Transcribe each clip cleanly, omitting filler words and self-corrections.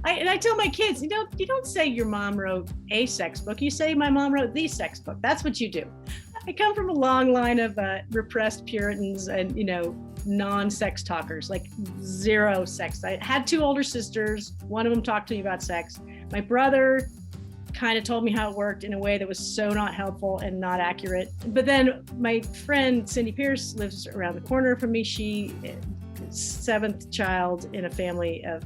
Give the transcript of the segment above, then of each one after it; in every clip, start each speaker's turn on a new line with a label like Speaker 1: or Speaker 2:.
Speaker 1: I tell my kids, you don't say your mom wrote a sex book. You say my mom wrote the sex book. That's what you do. I come from a long line of repressed Puritans and, non-sex talkers, like zero sex. I had two older sisters. One of them talked to me about sex. My brother kind of told me how it worked in a way that was so not helpful and not accurate. But then my friend Cindy Pierce lives around the corner from me. She seventh child in a family of,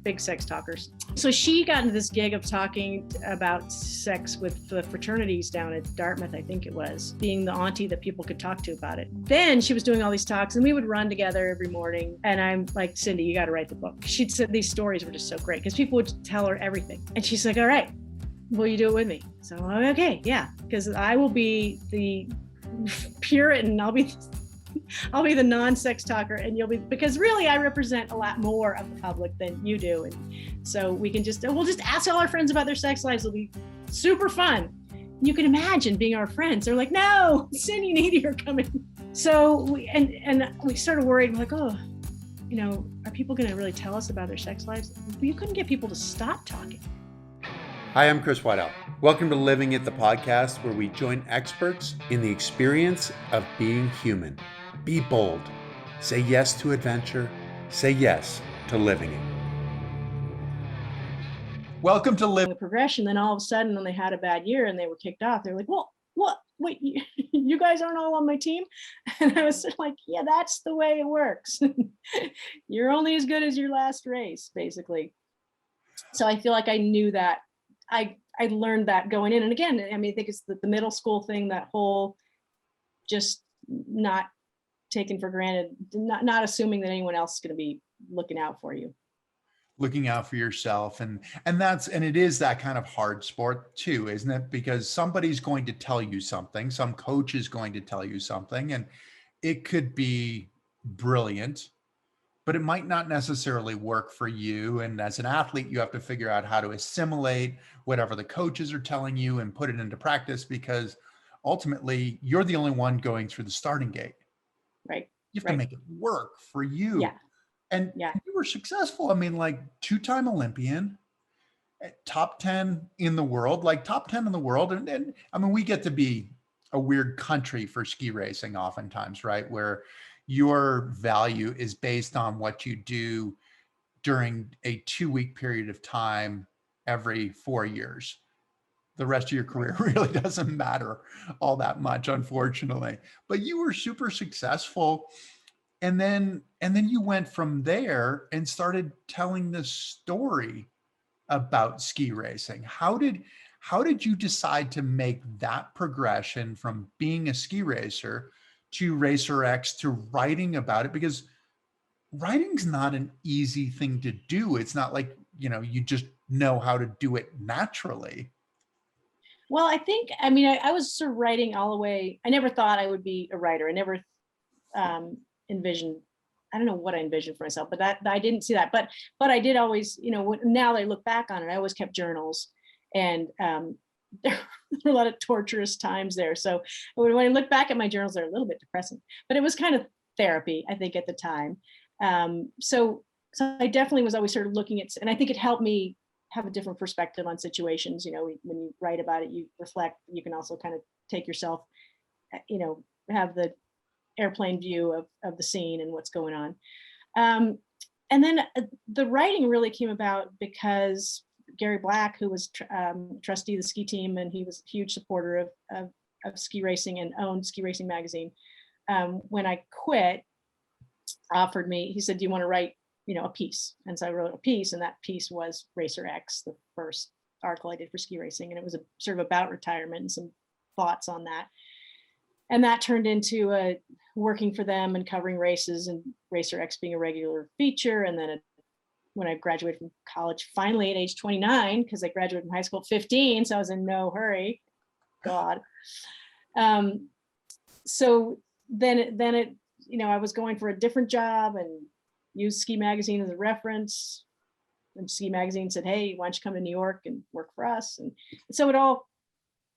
Speaker 1: big sex talkers. So she got into this gig of talking about sex with the fraternities down at Dartmouth, I think it was, being the auntie that people could talk to about it. Then she was doing all these talks and we would run together every morning. And I'm like, Cindy, you got to write the book. She'd said these stories were just so great because people would tell her everything. And she's like, all right, will you do it with me? So, okay, yeah, because I will be the Puritan. I'll be the non-sex talker and you'll be, because really I represent a lot more of the public than you do. And so we'll just ask all our friends about their sex lives. It'll be super fun. You can imagine being our friends. They're like, no, Cindy and Edie are coming. So we started worried. We're like, oh, are people going to really tell us about their sex lives? You couldn't get people to stop talking.
Speaker 2: Hi, I'm Chris Waddell. Welcome to Living It, the podcast where we join experts in the experience of being human. Be bold. Say yes to adventure. Say yes to living it. Welcome to
Speaker 1: the progression. Then all of a sudden, when they had a bad year and they were kicked off, they're like, well, what? Wait, you guys aren't all on my team? And I was like, yeah, that's the way it works. You're only as good as your last race, basically. So I feel like I knew that. I learned that going in. And again, I think it's the middle school thing, that whole just not taken for granted, not assuming that anyone else is going to be looking out for you.
Speaker 2: Looking out for yourself. And it is that kind of hard sport too, isn't it? Because somebody's going to tell you something, some coach is going to tell you something, and it could be brilliant, but it might not necessarily work for you. And as an athlete, you have to figure out how to assimilate whatever the coaches are telling you and put it into practice, because ultimately you're the only one going through the starting gate.
Speaker 1: Right.
Speaker 2: You have to make it work for you.
Speaker 1: Yeah.
Speaker 2: And you were successful. Two-time Olympian, top 10 in the world, And we get to be a weird country for ski racing oftentimes, right? Where your value is based on what you do during a 2-week period of time every 4 years. The rest of your career really doesn't matter all that much, unfortunately. But you were super successful. And then you went from there and started telling this story about ski racing. How did you decide to make that progression from being a ski racer to Racer X to writing about it? Because writing's not an easy thing to do. It's not like, you just know how to do it naturally.
Speaker 1: Well, I think, I was sort of writing all the way. I never thought I would be a writer. I never envisioned, I don't know what I envisioned for myself, but that I didn't see that. But I did always, now that I look back on it, I always kept journals, and there were a lot of torturous times there. So when I look back at my journals, they're a little bit depressing, but it was kind of therapy, I think, at the time. So I definitely was always sort of looking at, and I think it helped me have a different perspective on situations. When you write about it, you reflect. You can also kind of take yourself, have the airplane view of the scene and what's going on. And then the writing really came about because Gary Black, who was trustee of the ski team, and he was a huge supporter of ski racing and owned Ski Racing magazine. When I quit, offered me, he said, do you want to write a piece? And so I wrote a piece, and that piece was Racer X, the first article I did for ski racing. And it was a sort of about retirement and some thoughts on that. And that turned into working for them and covering races, and Racer X being a regular feature. And then when I graduated from college, finally at age 29, because I graduated from high school at 15, so I was in no hurry. God. So then it, I was going for a different job and used Ski Magazine as a reference. And Ski Magazine said, hey, why don't you come to New York and work for us? And so it all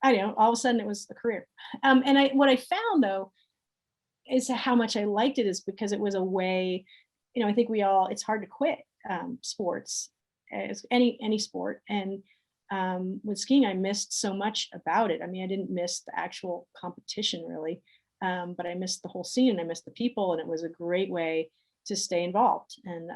Speaker 1: of a sudden it was a career. And what I found though, is how much I liked it is because it was a way, I think it's hard to quit. sports as any sport. And with skiing, I missed so much about it. I mean, I didn't miss the actual competition really, but I missed the whole scene and I missed the people, and it was a great way to stay involved. And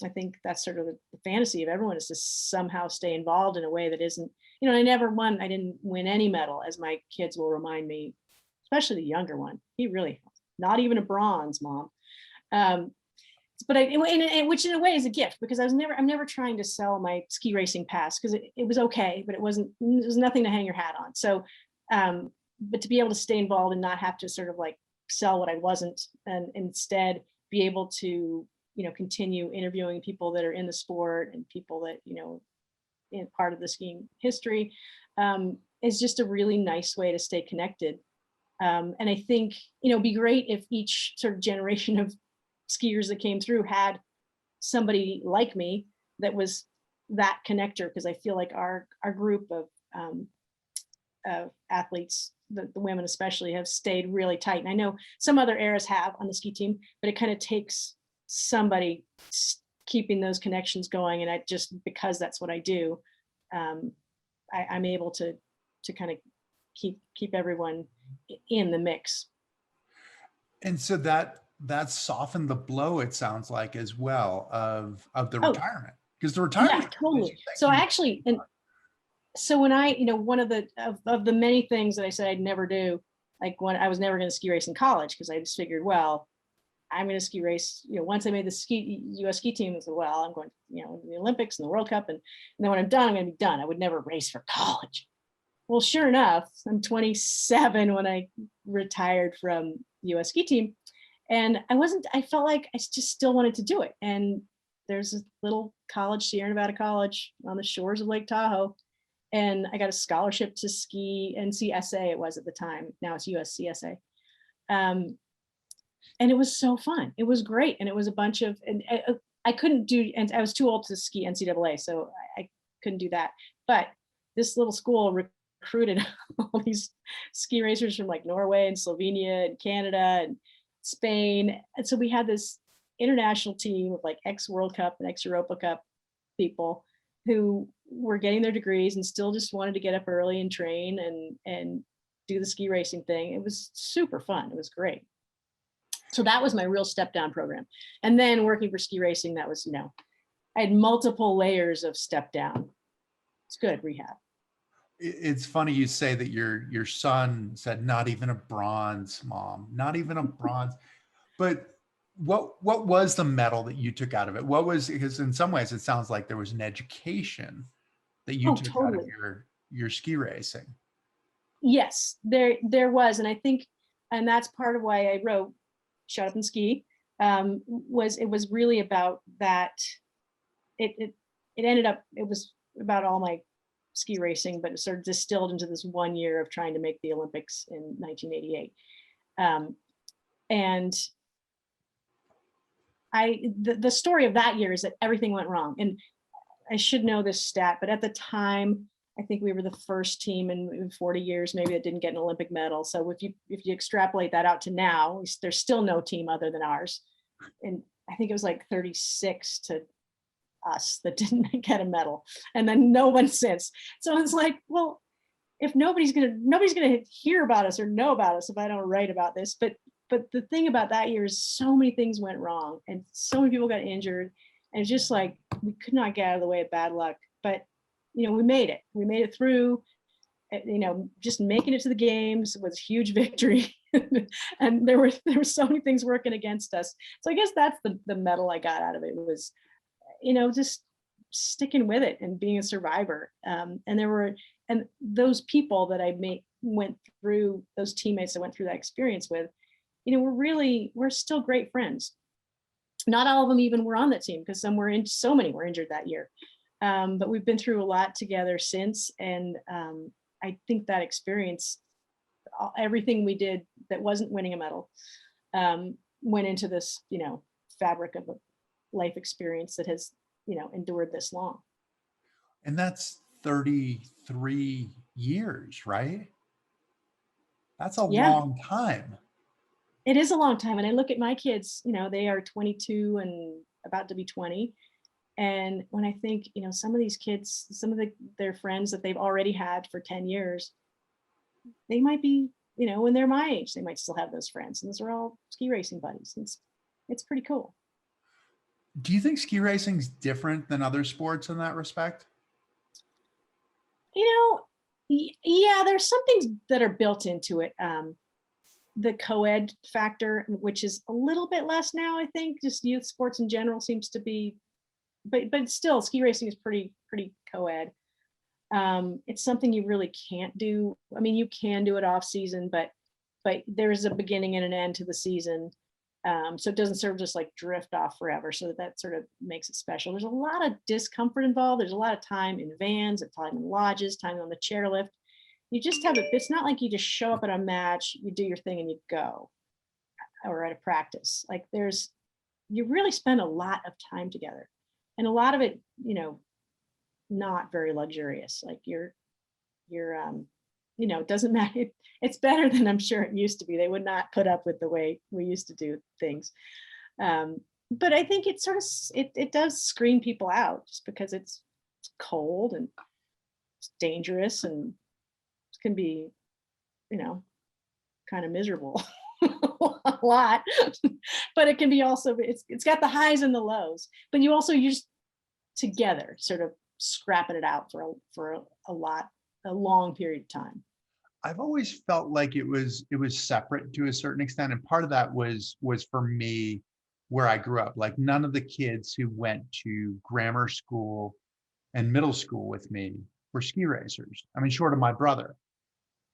Speaker 1: I think that's sort of the fantasy of everyone, is to somehow stay involved in a way that isn't, you know, I didn't win any medal, as my kids will remind me, especially the younger one. He really, not even a bronze, mom. Um, but which in a way is a gift, because I'm never trying to sell my ski racing pass, because it was okay, but it was nothing to hang your hat on. So, but to be able to stay involved and not have to sort of like sell what I wasn't, and instead be able to, you know, continue interviewing people that are in the sport and people that, you know, in part of the skiing history, is just a really nice way to stay connected. And I think, you know, it'd be great if each sort of generation of skiers that came through had somebody like me that was that connector, because I feel like our group of athletes, the women especially, have stayed really tight. And I know some other eras have on the ski team, but it kind of takes somebody keeping those connections going. And I just, because that's what I do, I'm able to kind of keep everyone in the mix.
Speaker 2: And so that softened the blow, it sounds like, as well, of the
Speaker 1: Oh,
Speaker 2: retirement, because the
Speaker 1: yeah,
Speaker 2: retirement,
Speaker 1: totally. So actually, and so when I, you know, one of the many things that I said I'd never do, like when I was never going to ski race in college, because I just figured, well, I'm going to ski race, you know, once I made the US ski team, I said, well, I'm going to, you know, the Olympics and the World Cup. And then when I'm done, I'm going to be done. I would never race for college. Well, sure enough, I'm 27 when I retired from the US ski team. And I felt like I just still wanted to do it. And there's a little college, Sierra Nevada College, on the shores of Lake Tahoe. And I got a scholarship to ski NCSA, it was at the time. Now it's USCSA. And it was so fun. It was great. And it was a bunch of, and I couldn't do, and I was too old to ski NCAA, so I couldn't do that. But this little school recruited all these ski racers from like Norway and Slovenia and Canada and Spain. And so we had this international team of like ex-World Cup and ex-Europa Cup people who were getting their degrees and still just wanted to get up early and train and do the ski racing thing. It was super fun. It was great. So that was my real step down program. And then working for ski racing, that was, you know, I had multiple layers of step down. It's good rehab.
Speaker 2: It's funny you say that your son said, not even a bronze, mom, not even a bronze. But what was the medal that you took out of it? What was, because in some ways it sounds like there was an education that you took out of your ski racing.
Speaker 1: Yes, there was. And I think, and that's part of why I wrote Shut Up and Ski, it was really about that. It ended up, it was about all my ski racing, but it sort of distilled into this 1 year of trying to make the Olympics in 1988. And the story of that year is that everything went wrong. And I should know this stat, but at the time, I think we were the first team in 40 years, maybe, that didn't get an Olympic medal. So if you extrapolate that out to now, there's still no team other than ours. And I think it was like 36 to us that didn't get a medal, and then no one since. So it's like, well, if nobody's gonna hear about us or know about us if I don't write about this. But the thing about that year is so many things went wrong and so many people got injured, and it's just like we could not get out of the way of bad luck. But you know, we made it through. You know, just making it to the games was a huge victory. And there were so many things working against us. So I guess that's the medal I got out of it, was, you know, just sticking with it and being a survivor. And those people that went through, those teammates that went through that experience with, you know, we're still great friends. Not all of them even were on that team, because so many were injured that year. But we've been through a lot together since. And I think that experience, everything we did that wasn't winning a medal, went into this, you know, fabric of a life experience that has, you know, endured this long.
Speaker 2: And that's 33 years, right? That's a long time.
Speaker 1: It is a long time. And I look at my kids, you know, they are 22 and about to be 20. And when I think, some of these kids, some of their friends that they've already had for 10 years, they might be, when they're my age, they might still have those friends. And those are all ski racing buddies. It's pretty cool.
Speaker 2: Do you think ski racing is different than other sports in that respect?
Speaker 1: You know, yeah, there's some things that are built into it. The co-ed factor, which is a little bit less now, I think, just youth sports in general seems to be, but still ski racing is pretty co-ed. It's something you really can't do. I mean, you can do it off season, but there's a beginning and an end to the season. So it doesn't sort of just like drift off forever. So that sort of makes it special. There's a lot of discomfort involved. There's a lot of time in vans, time in lodges, time on the chairlift. You just have it. It's not like you just show up at a match, you do your thing and you go, or at a practice. Like you really spend a lot of time together, and a lot of it, not very luxurious. Like you're it doesn't matter. It's better than I'm sure it used to be. They would not put up with the way we used to do things. But I think it sort of, it does screen people out just because it's cold and it's dangerous and it can be, kind of miserable a lot, but it can be also, it's got the highs and the lows, but you're just together sort of scrapping it out for a long period of time.
Speaker 2: I've always felt like it was separate to a certain extent, and part of that was for me where I grew up. Like none of the kids who went to grammar school and middle school with me were ski racers. I mean, short of my brother.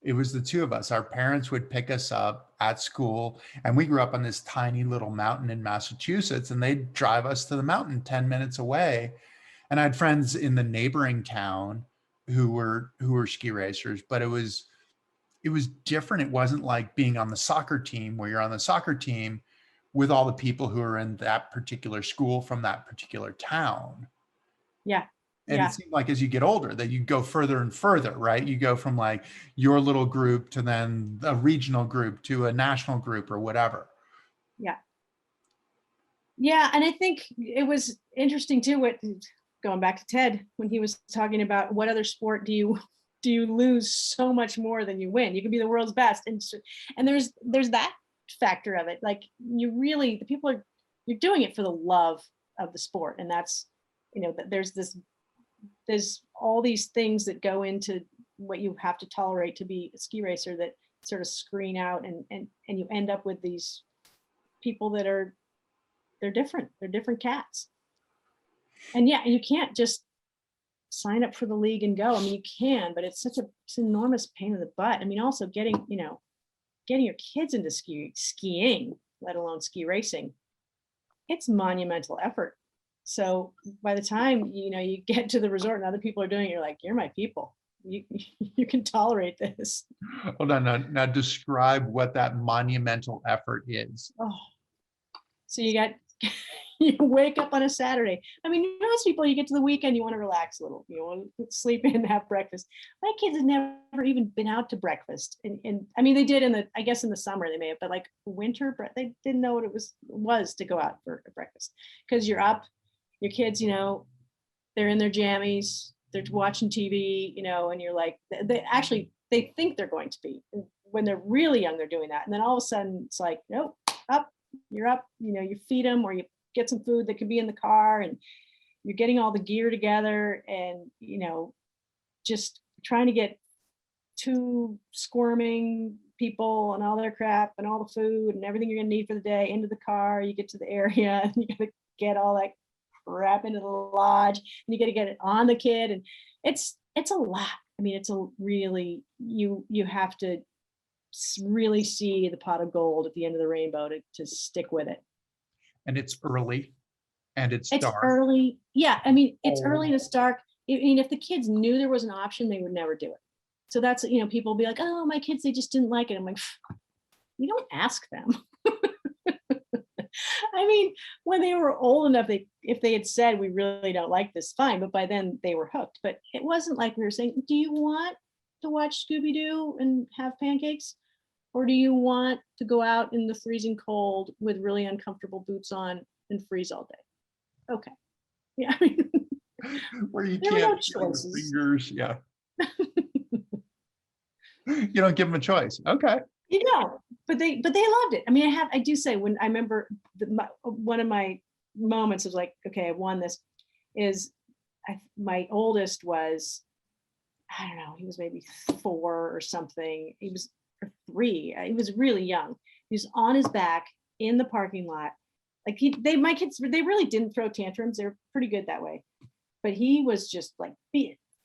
Speaker 2: It was the two of us. Our parents would pick us up at school, and we grew up on this tiny little mountain in Massachusetts, and they'd drive us to the mountain 10 minutes away. And I had friends in the neighboring town who were ski racers, but it was different. It wasn't like being on the soccer team where you're on the soccer team with all the people who are in that particular school from that particular town.
Speaker 1: Yeah.
Speaker 2: And it seemed like as you get older that you go further and further, right? You go from like your little group to then a regional group to a national group or whatever.
Speaker 1: Yeah. Yeah. And I think it was interesting too, going back to Ted, when he was talking about what other sport do you lose so much more than you win? You can be the world's best. And there's that factor of it. Like the people you're doing it for the love of the sport. And that's, there's all these things that go into what you have to tolerate to be a ski racer that sort of screen out, and you end up with these people that they're different cats. And yeah, you can't just sign up for the league and go. I mean, you can, but it's an enormous pain in the butt. I mean, also getting your kids into skiing, let alone ski racing, it's monumental effort. So by the time, you get to the resort and other people are doing it, you're like, you're my people. You can tolerate this.
Speaker 2: Hold on. Now describe what that monumental effort is.
Speaker 1: Oh, so you wake up on a Saturday. I mean, most people, you get to the weekend, you want to relax a little, you want to sleep in, have breakfast. My kids had never even been out to breakfast. And I mean, they did I guess in the summer they may have, but like winter, they didn't know what it was to go out for breakfast. Because you're up, your kids, they're in their jammies, they're watching TV, and you're like, they think they're going to be. And when they're really young, they're doing that. And then all of a sudden it's like, nope, you're up, you feed them or you get some food that could be in the car, and you're getting all the gear together, and just trying to get 2 squirming people and all their crap and all the food and everything you're gonna need for the day into the car. You get to the area and you gotta get all that crap into the lodge, and you gotta get it on the kid, and it's a lot. I mean, it's a really, you have to really see the pot of gold at the end of the rainbow to stick with it.
Speaker 2: And it's early and it's dark.
Speaker 1: Early. Yeah. I mean, it's early and it's dark. I mean, if the kids knew there was an option, they would never do it. So that's, people will be like, oh, my kids, they just didn't like it. I'm like, you don't ask them. I mean, when they were old enough, if they had said, we really don't like this, fine. But by then they were hooked. But it wasn't like we were saying, do you want to watch Scooby-Doo and have pancakes? Or do you want to go out in the freezing cold with really uncomfortable boots on and freeze all day? Okay. Yeah, I mean,
Speaker 2: where you
Speaker 1: there were
Speaker 2: can't
Speaker 1: no
Speaker 2: feel your
Speaker 1: choices.
Speaker 2: fingers. Yeah. You don't give them a choice. Okay.
Speaker 1: You know, but they loved it. I mean, I do say when I remember one of my moments of like, okay, I won this is my oldest was, I don't know, he was maybe 4 or something. He was or 3. He was really young. He was on his back in the parking lot. Like my kids, they really didn't throw tantrums. They were pretty good that way. But he was just like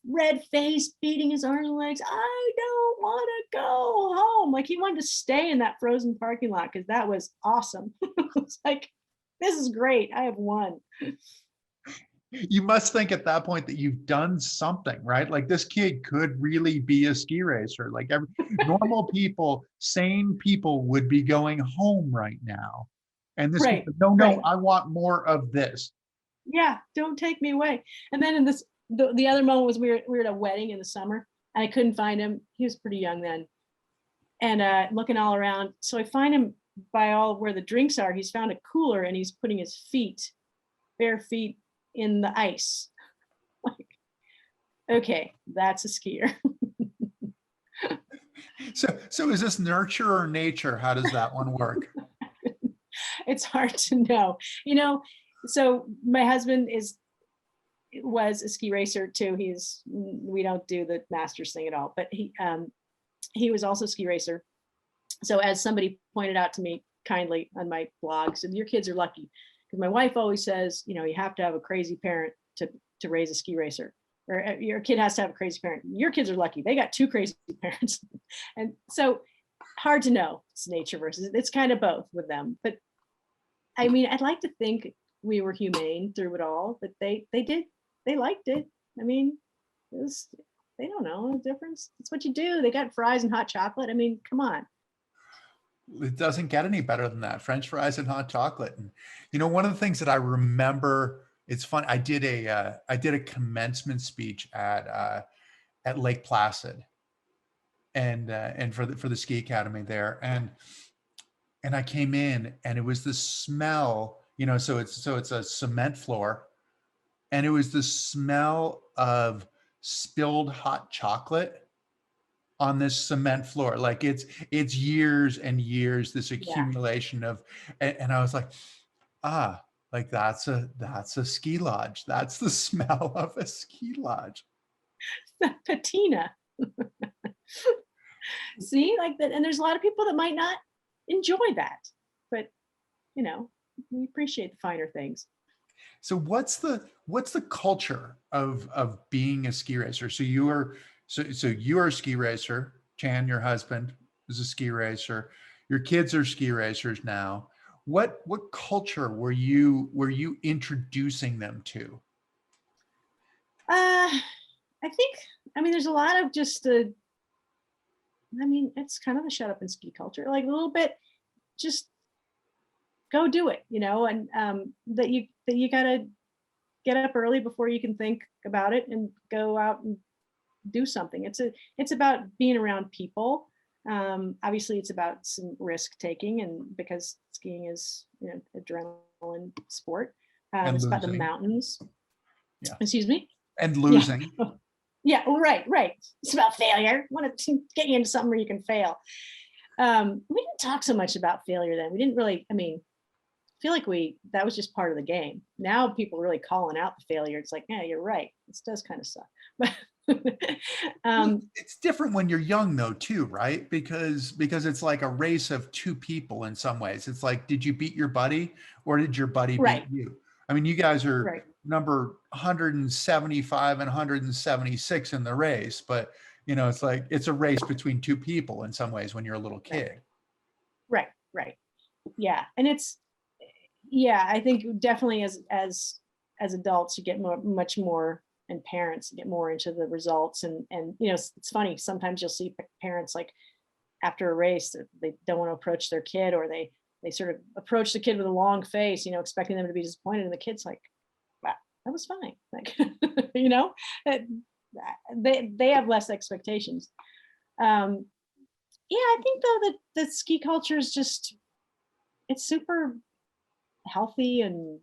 Speaker 1: red face, beating his arms and legs. I don't want to go home. Like he wanted to stay in that frozen parking lot because that was awesome. It's like, this is great. I have won.
Speaker 2: You must think at that point that you've done something, right? Like this kid could really be a ski racer. Like normal people, sane people would be going home right now. And this,
Speaker 1: Right,
Speaker 2: no, no,
Speaker 1: right.
Speaker 2: I want more of this.
Speaker 1: Yeah, don't take me away. And then in this, the other moment was we were at a wedding in the summer and I couldn't find him. He was pretty young then. And looking all around. So I find him by all where the drinks are. He's found a cooler and he's putting his feet, bare feet, in the ice. Like, okay, that's a skier.
Speaker 2: So is this nurture or nature? How does that one work?
Speaker 1: It's hard to know. You know, so my husband was a ski racer too. We don't do the masters thing at all, but he was also a ski racer. So as somebody pointed out to me kindly on my blog, said your kids are lucky because my wife always says, you know, you have to have a crazy parent to raise a ski racer, or your kid has to have a crazy parent. Your kids are lucky; they got 2 crazy parents, and so hard to know. It's nature versus it's kind of both with them. But I mean, I'd like to think we were humane through it all, but they liked it. I mean, it was, they don't know the difference. It's what you do. They got fries and hot chocolate. I mean, come on.
Speaker 2: It doesn't get any better than that. French fries and hot chocolate. And one of the things that I remember, it's fun. I did a commencement speech at Lake Placid, and for the ski academy there, and I came in and it was the smell. So it's a cement floor, and it was the smell of spilled hot chocolate on this cement floor. Like it's years and years, this
Speaker 1: Yeah,
Speaker 2: accumulation of, and I was like, ah, like that's a ski lodge. That's the smell of a ski lodge.
Speaker 1: patina. See, like that, and there's a lot of people that might not enjoy that, but you know, we appreciate the finer things.
Speaker 2: So what's the culture of being a ski racer? So you are a ski racer. Chan, your husband, is a ski racer. Your kids are ski racers now. What culture were you introducing them to?
Speaker 1: I think, I mean, there's a lot of just the, I mean, it's kind of the shut up and ski culture, like a little bit, just go do it, you know, and that you gotta get up early before you can think about it and go out and do something. It's about being around people. Obviously, it's about some risk taking, and because skiing is, you know, adrenaline sport.
Speaker 2: And
Speaker 1: It's about the
Speaker 2: losing.
Speaker 1: mountains.
Speaker 2: Yeah.
Speaker 1: Excuse me.
Speaker 2: And
Speaker 1: Yeah.
Speaker 2: losing.
Speaker 1: Yeah. Well, right. Right. It's about failure. Want to get you into something where you can fail. We didn't talk so much about failure then. We didn't really. I mean, feel like that was just part of the game. Now people are really calling out the failure. It's like, yeah, you're right. This does kind of suck. But
Speaker 2: Well, it's different when you're young though too, right? Because it's like a race of two people in some ways. It's like, did you beat your buddy or did your buddy beat
Speaker 1: right,
Speaker 2: you? I mean, you guys are
Speaker 1: right,
Speaker 2: number 175 and 176 in the race, but it's like it's a race between two people in some ways when you're a little
Speaker 1: right,
Speaker 2: kid.
Speaker 1: right, right. Yeah, and it's, yeah, I think definitely as adults you get much more, and parents get more into the results, and you know, it's funny, sometimes you'll see parents like after a race they don't want to approach their kid, or they sort of approach the kid with a long face, you know, expecting them to be disappointed, and the kid's like, wow, that was fine, like, you know, uh, they have less expectations. um yeah, I think though that the ski culture is just, it's super healthy and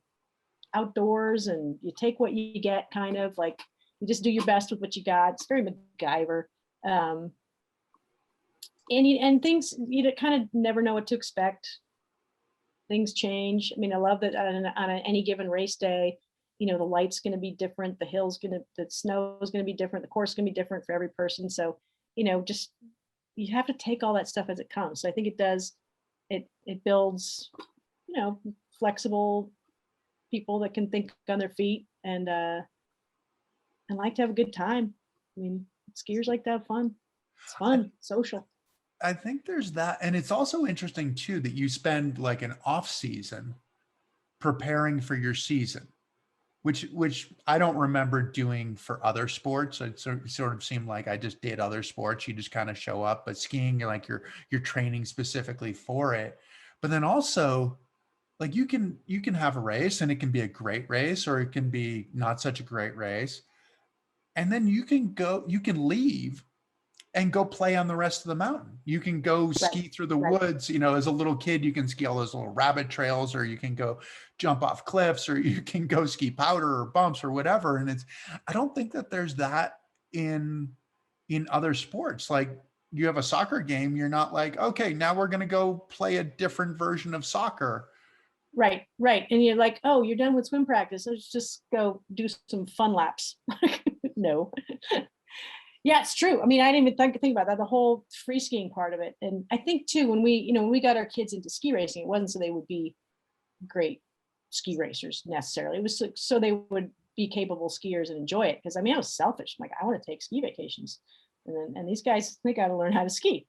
Speaker 1: outdoors and you take what you get, kind of like you just do your best with what you got. It's very MacGyver. Um, and things, you kind of never know what to expect. Things change. I mean, I love that on any given race day, the light's going to be different, the snow is going to be different, the course is going to be different for every person. So, just you have to take all that stuff as it comes. So I think it builds, flexible people that can think on their feet and like to have a good time. I mean, skiers like to have fun. It's fun, social.
Speaker 2: I think there's that. And it's also interesting too, that you spend like an off season preparing for your season, which I don't remember doing for other sports. It sort of seemed like I just did other sports. You just kind of show up, but skiing, you're training specifically for it. But then also, like you can have a race and it can be a great race or it can be not such a great race. And then you can leave and go play on the rest of the mountain. You can go ski through the woods. As a little kid, you can ski all those little rabbit trails, or you can go jump off cliffs, or you can go ski powder or bumps or whatever. And I don't think that there's that in other sports. Like you have a soccer game, you're not like, okay, now we're going to go play a different version of soccer.
Speaker 1: Right. And you're like, oh, you're done with swim practice. Let's just go do some fun laps. No. Yeah, it's true. I mean, I didn't even think about that, the whole free skiing part of it. And I think too, when we got our kids into ski racing, it wasn't so they would be great ski racers necessarily. It was so they would be capable skiers and enjoy it. Because I mean, I was selfish. I'm like, I want to take ski vacations. And these guys, they got to learn how to ski.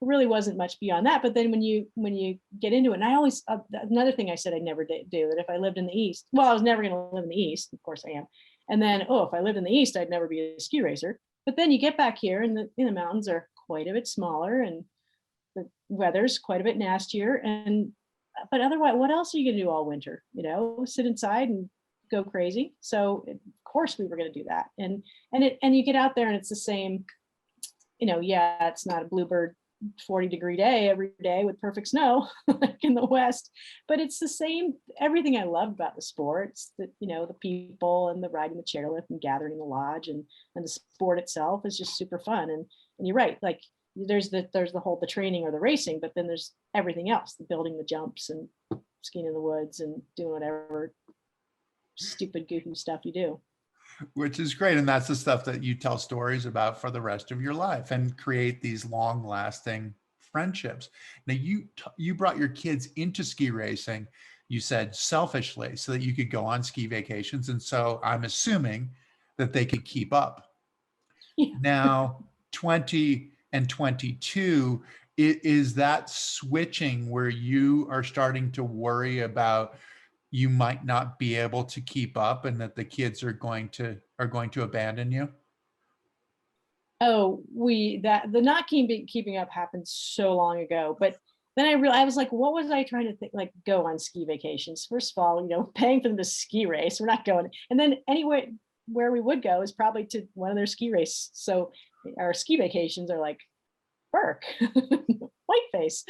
Speaker 1: It really wasn't much beyond that. But then when you get into it, and I always, another thing I said I'd never do, that if I lived in the East, well, I was never going to live in the East. Of course I am. And then, if I lived in the East, I'd never be a ski racer. But then you get back here and the mountains are quite a bit smaller and the weather's quite a bit nastier. But otherwise, what else are you going to do all winter? Sit inside and go crazy. So of course we were going to do that. And you get out there and it's the same, yeah, it's not a bluebird 40-degree day every day with perfect snow like in the West, but it's the same, everything I loved about the sports, that the people and the riding the chairlift and gathering in the lodge and the sport itself is just super fun. And you're right, like there's the training or the racing, but then there's everything else, the building the jumps and skiing in the woods and doing whatever stupid goofy stuff you do.
Speaker 2: Which is great. And that's the stuff that you tell stories about for the rest of your life and create these long lasting friendships. Now you brought your kids into ski racing, you said selfishly, so that you could go on ski vacations. And so I'm assuming that they could keep up. Yeah. Now, 20 and 22, is that switching where you are starting to worry about you might not be able to keep up and that the kids are going to abandon you?
Speaker 1: Oh, the not keeping up happened so long ago. But then I was like, what was I trying to think? Like, go on ski vacations. First of all, paying for them to ski race. We're not going. And then anywhere where we would go is probably to one of their ski races. So our ski vacations are like work, whiteface.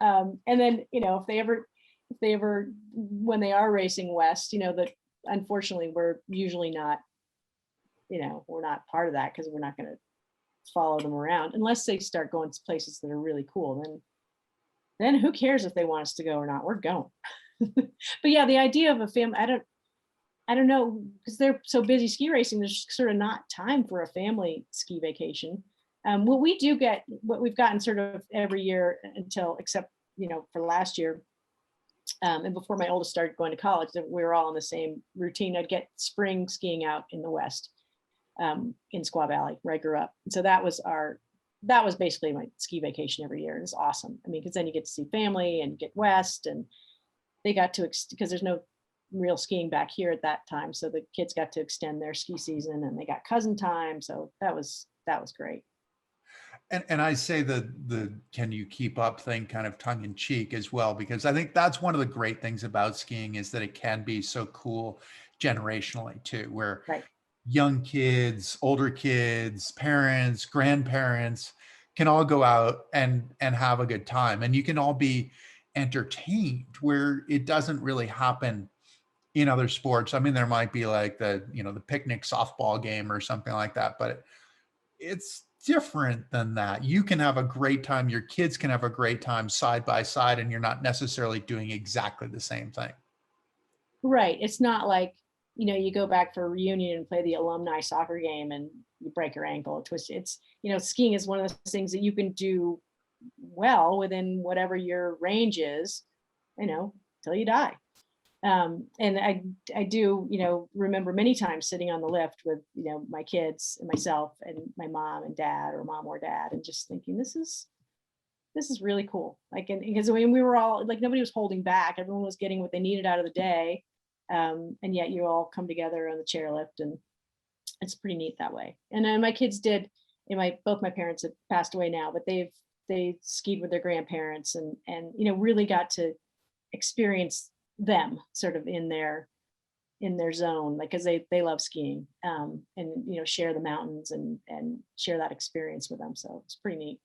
Speaker 1: And then if they ever when they are racing west, that unfortunately we're usually not, we're not part of that because we're not going to follow them around unless they start going to places that are really cool. Then who cares if they want us to go or not? We're going. But yeah, the idea of a family, I don't know, because they're so busy ski racing, there's sort of not time for a family ski vacation. What we've gotten sort of every year except for last year, and before my oldest started going to college, that we were all in the same routine. I'd get spring skiing out in the West, in Squaw Valley, where I grew up. And so that was basically my ski vacation every year. And it's awesome. I mean, because then you get to see family and get west, and they got to, because there's no real skiing back here at that time. So the kids got to extend their ski season and they got cousin time. So that was great.
Speaker 2: And I say the can you keep up thing kind of tongue in cheek as well, because I think that's one of the great things about skiing is that it can be so cool generationally too, where young kids, older kids, parents, grandparents can all go out and have a good time, and you can all be entertained, where it doesn't really happen in other sports. I mean, there might be like the picnic softball game or something like that, but it's different than that. You can have a great time. Your kids can have a great time side by side, and you're not necessarily doing exactly the same thing.
Speaker 1: Right. It's not like, you go back for a reunion and play the alumni soccer game and you break your ankle or twist. It's, skiing is one of those things that you can do well within whatever your range is, till you die. And I do, remember many times sitting on the lift with, my kids and myself and my mom and dad, or mom or dad, and just thinking, this is really cool. Like, and because when we were all like, nobody was holding back, everyone was getting what they needed out of the day. And yet you all come together on the chairlift, and it's pretty neat that way. And then my kids did, both my parents have passed away now, but they skied with their grandparents and really got to experience them sort of in their zone, like, because they love skiing, and share the mountains and share that experience with them. So it's pretty neat.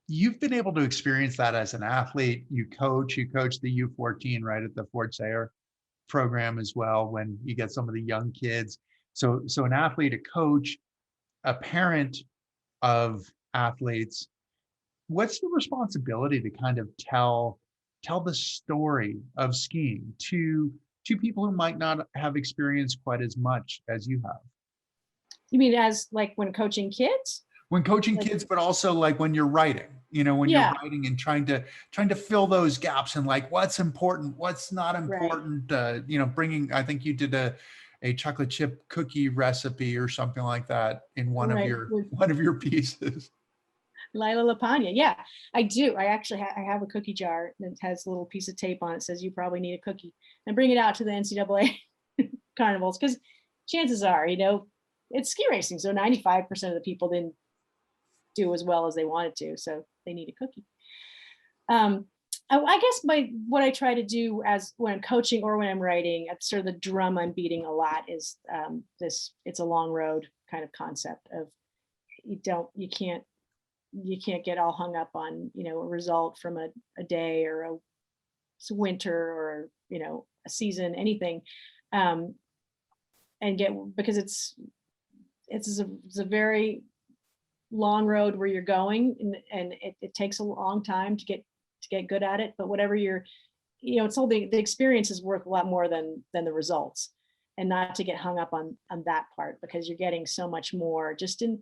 Speaker 2: You've been able to experience that as an athlete. You coach the U14 right at the Fort Sayer program as well, when you get some of the young kids. So an athlete, a coach, a parent of athletes, what's the responsibility to kind of tell the story of skiing to people who might not have experienced quite as much as you have?
Speaker 1: You mean as like when coaching kids?
Speaker 2: When coaching
Speaker 1: Like,
Speaker 2: kids, but also like when you're writing, when you're
Speaker 1: yeah,
Speaker 2: writing and trying to fill those gaps, and like what's important, what's not
Speaker 1: right,
Speaker 2: important, bringing, I think you did a chocolate chip cookie recipe or something like that in one of
Speaker 1: right.
Speaker 2: your
Speaker 1: With
Speaker 2: pieces.
Speaker 1: Lila Lapagna. Yeah, I do. I actually I have a cookie jar that has a little piece of tape on it, says you probably need a cookie, and bring it out to the NCAA carnivals, because chances are, it's ski racing. So 95% of the people didn't do as well as they wanted to. So they need a cookie. I guess what I try to do as when I'm coaching or when I'm writing, sort of the drum I'm beating a lot is it's a long road kind of concept of you can't get all hung up on, a result from a day or a winter or, a season, anything. Um, and because it's a very long road where you're going, and it takes a long time to get good at it. But whatever it's all the experience is worth a lot more than the results, and not to get hung up on that part, because you're getting so much more just in,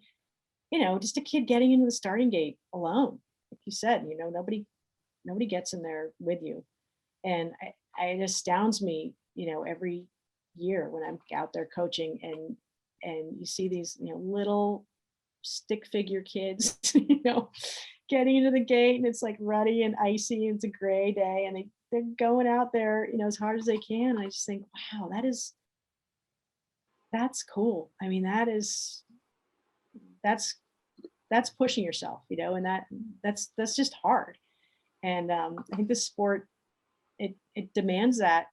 Speaker 1: just a kid getting into the starting gate alone. Like you said, nobody gets in there with you. And it astounds me, every year when I'm out there coaching, and you see these, little stick figure kids, getting into the gate, and it's like ruddy and icy, and it's a gray day, and they're going out there, as hard as they can. I just think, wow, that's cool. I mean, that's pushing yourself, and that's just hard. And I think this sport, it demands that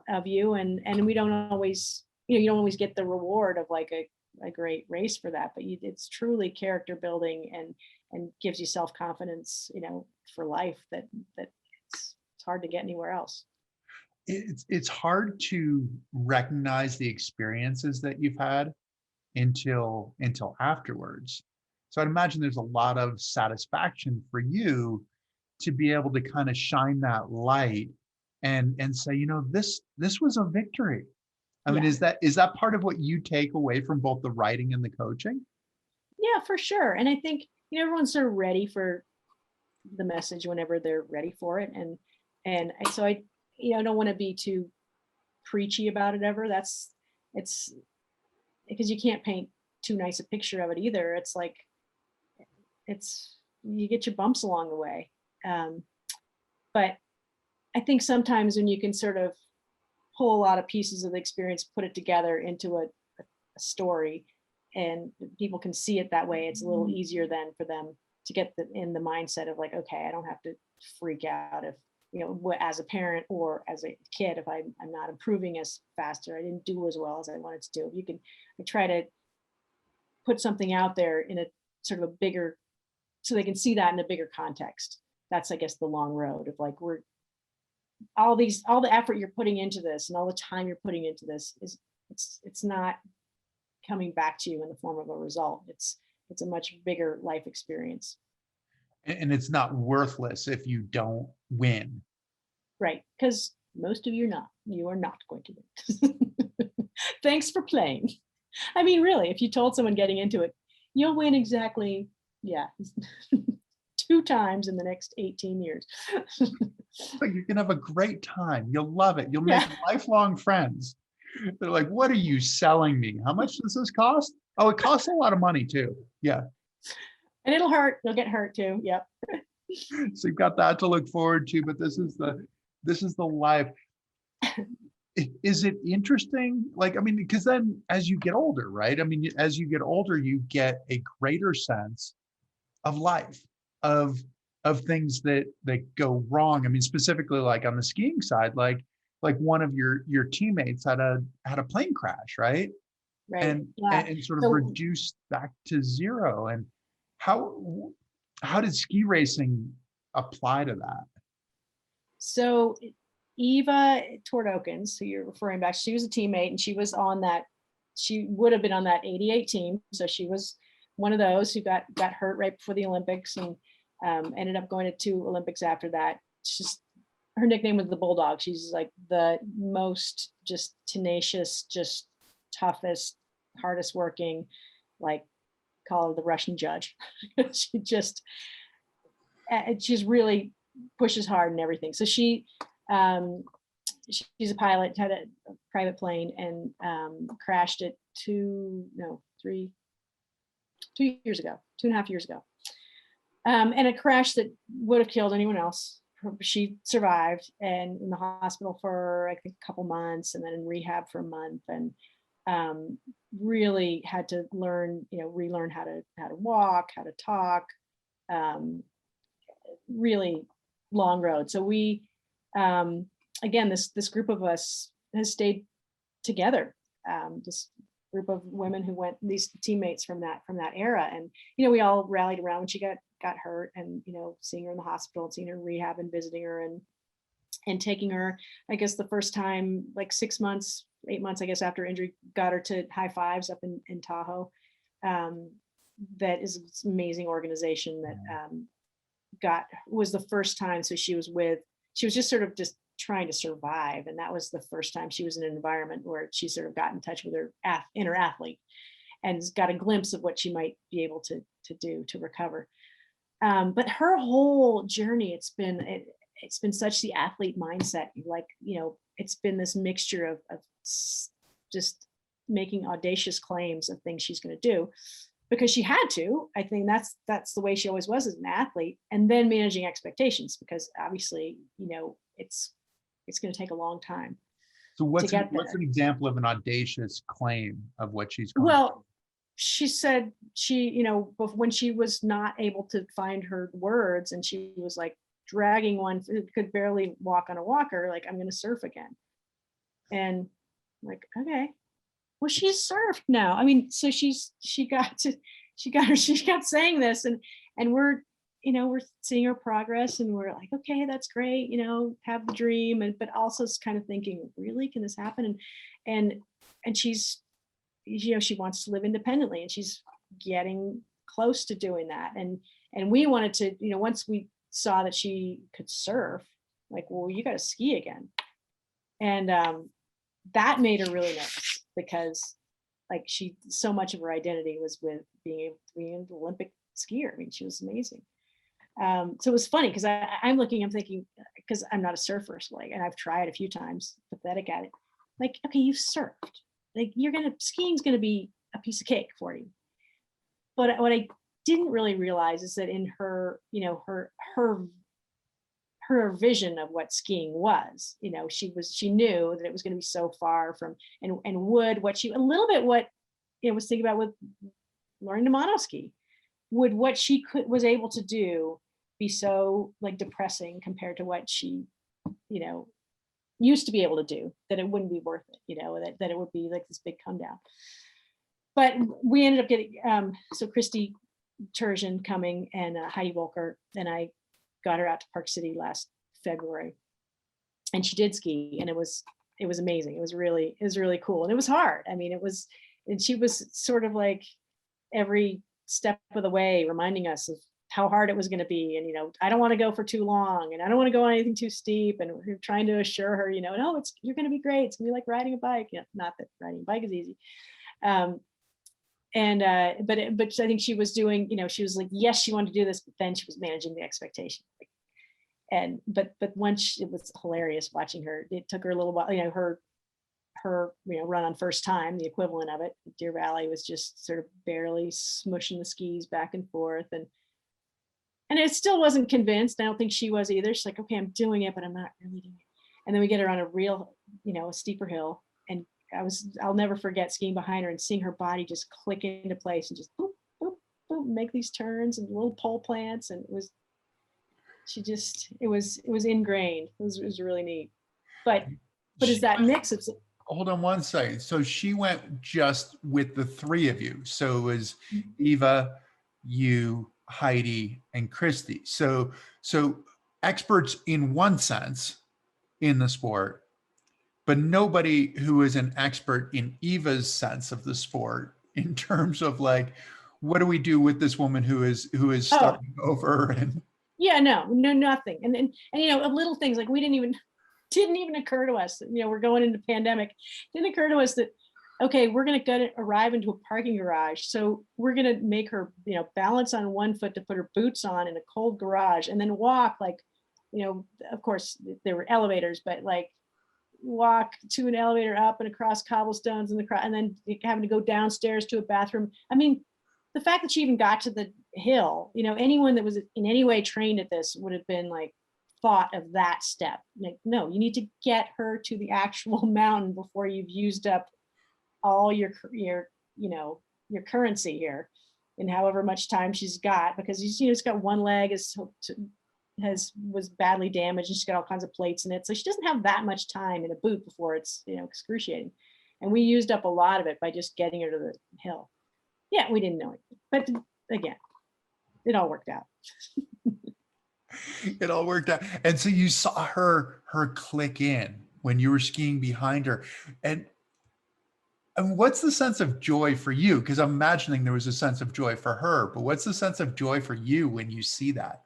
Speaker 1: of you, and we don't always, you don't always get the reward of like a great race for that, but it's truly character building, and gives you self-confidence, for life, that it's hard to get anywhere else.
Speaker 2: It's hard to recognize the experiences that you've had until afterwards. So I'd imagine there's a lot of satisfaction for you to be able to kind of shine that light and say, this was a victory. I mean,
Speaker 1: Yeah,
Speaker 2: is that part of what you take away from both the writing and the coaching?
Speaker 1: yeah, for sure. And I think, everyone's sort of ready for the message whenever they're ready for it. So I don't want to be too preachy about it ever. It's because you can't paint too nice a picture of it either. It's like, you get your bumps along the way. But I think sometimes when you can sort of pull a lot of pieces of the experience, put it together into a story, and people can see it that way, it's a little easier then for them to get in the mindset of like, okay, I don't have to freak out if, as a parent or as a kid, if I'm not improving as fast, or I didn't do as well as I wanted to do. I try to put something out there in a sort of a bigger, so they can see that in a bigger context. That's, I guess, the long road of like, all the effort you're putting into this and all the time you're putting into this is it's not coming back to you in the form of a result. It's a much bigger life experience.
Speaker 2: And it's not worthless if you don't win.
Speaker 1: Right. Because most of you are not going to win. Thanks for playing. I mean, really, if you told someone getting into it, you'll win exactly, yeah, 2 times in the next 18 years.
Speaker 2: But you can have a great time. You'll love it. You'll make lifelong friends. They're like, what are you selling me? How much does this cost? Oh, it costs a lot of money too. Yeah.
Speaker 1: And it'll hurt. You'll get hurt too. Yep.
Speaker 2: So you've got that to look forward to, but this is the life. Is it interesting? Like, I mean, because then as you get older, right? I mean, as you get older, you get a greater sense of life, of things that go wrong. I mean, specifically like on the skiing side, like one of your teammates had a plane crash, right?
Speaker 1: Right.
Speaker 2: And sort of reduced back to zero. And how did ski racing apply to that?
Speaker 1: So Eva Tordokens, who you're referring back, she was a teammate and she would have been on that 88 team. So she was one of those who got hurt right before the Olympics and ended up going to 2 Olympics after that. Her nickname was the Bulldog. She's like the most just tenacious, just toughest, hardest working, like call her the Russian judge. She's really pushes hard and everything. So she's a pilot, had a private plane and crashed it 2 years ago, 2.5 years ago. And a crash that would have killed anyone else. She survived and in the hospital for I think a couple months and then in rehab for a month and really had to relearn how to walk, how to talk. Really long road. So we again, this group of us has stayed together. This group of women who went, these teammates from that era, and we all rallied around when she got hurt, and seeing her in the hospital, and seeing her in rehab, and visiting her, and taking her. I guess the first time, like 6 months, 8 months, I guess after injury, got her to High Fives up in Tahoe. That is an amazing organization that was the first time. So she was just sort of just trying to survive. And that was the first time she was in an environment where she sort of got in touch with her inner athlete and got a glimpse of what she might be able to do to recover. But her whole journey, it's been such the athlete mindset. Like, it's been this mixture of just making audacious claims of things she's going to do because she had to. I think that's the way she always was as an athlete, and then managing expectations, because obviously, it's going to take a long time.
Speaker 2: So what's an example of an audacious claim of what she's going
Speaker 1: to? She said when she was not able to find her words and she was like dragging one who could barely walk on a walker, like, I'm going to surf again. And like, okay, well, she's surfed now. I mean, so she got saying this, and we're seeing her progress, and we're like, okay, that's great, have the dream, but also it's kind of thinking, really, can this happen? And she's, she wants to live independently, and she's getting close to doing that. And we wanted to, once we saw that she could surf, like, well, you got to ski again. And that made her really nervous, because like so much of her identity was with being able to be an Olympic skier. I mean, she was amazing. So it was funny because I'm thinking, because I'm not a surfer, so and I've tried a few times, pathetic at it. Like, okay, you've surfed. Like, skiing's gonna be a piece of cake for you. But what I didn't really realize is that in her, her vision of what skiing was, she knew that it was going to be so far from, and would what she, a little bit what, was thinking about with learning to monoski, would what she was able to do be so like depressing compared to what she, used to be able to do, that it wouldn't be worth it, that it would be like this big come down. But we ended up getting, so Christy Turgeon coming and Heidi Volker, and I got her out to Park City last February. and she did ski, and it was amazing. It was really cool, and it was hard. I mean, and she was sort of like every step of the way reminding us of how hard it was going to be, and I don't want to go for too long, and I don't want to go on anything too steep, and we're trying to assure her, no, you're going to be great. It's going to be like riding a bike. Not that riding a bike is easy. But I think she was doing, she was like, yes, she wanted to do this, but then she was managing the expectation. But once it was hilarious watching her. It took her a little while, her run on first time, the equivalent of it, Deer Valley, was just sort of barely smushing the skis back and forth, and I still wasn't convinced. I don't think she was either. She's like, okay, I'm doing it, but I'm not really doing it. And then we get her on a real, a steeper hill, and I'll never forget skiing behind her and seeing her body just click into place and just boop, boop, boop, make these turns and little pole plants. And it was ingrained. It was really neat. But is that mix?
Speaker 2: Hold on one second. So she went just with the three of you. So it was Eva, you, Heidi, and Christy. So experts in one sense in the sport, but nobody who is an expert in Eva's sense of the sport in terms of like, what do we do with this woman who is starting over? And
Speaker 1: yeah, no, nothing. And little things like didn't even occur to us that, we're going into pandemic. It didn't occur to us that, okay, we're going to arrive into a parking garage. So we're going to make her, balance on one foot to put her boots on in a cold garage, and then walk like, of course there were elevators, but like walk to an elevator up and across cobblestones and then having to go downstairs to a bathroom. I mean, the fact that she even got to the hill, anyone that was in any way trained at this would have been like, thought of that step. Like, no, you need to get her to the actual mountain before you've used up all your currency here in however much time she's got, because she's got one leg was badly damaged, and she's got all kinds of plates in it, so she doesn't have that much time in a boot before it's excruciating. And we used up a lot of it by just getting her to the hill. Yeah, we didn't know it, but again, it all worked out.
Speaker 2: It all worked out. And so you saw her click in when you were skiing behind her. And what's the sense of joy for you? Because I'm imagining there was a sense of joy for her, but what's the sense of joy for you when you see that?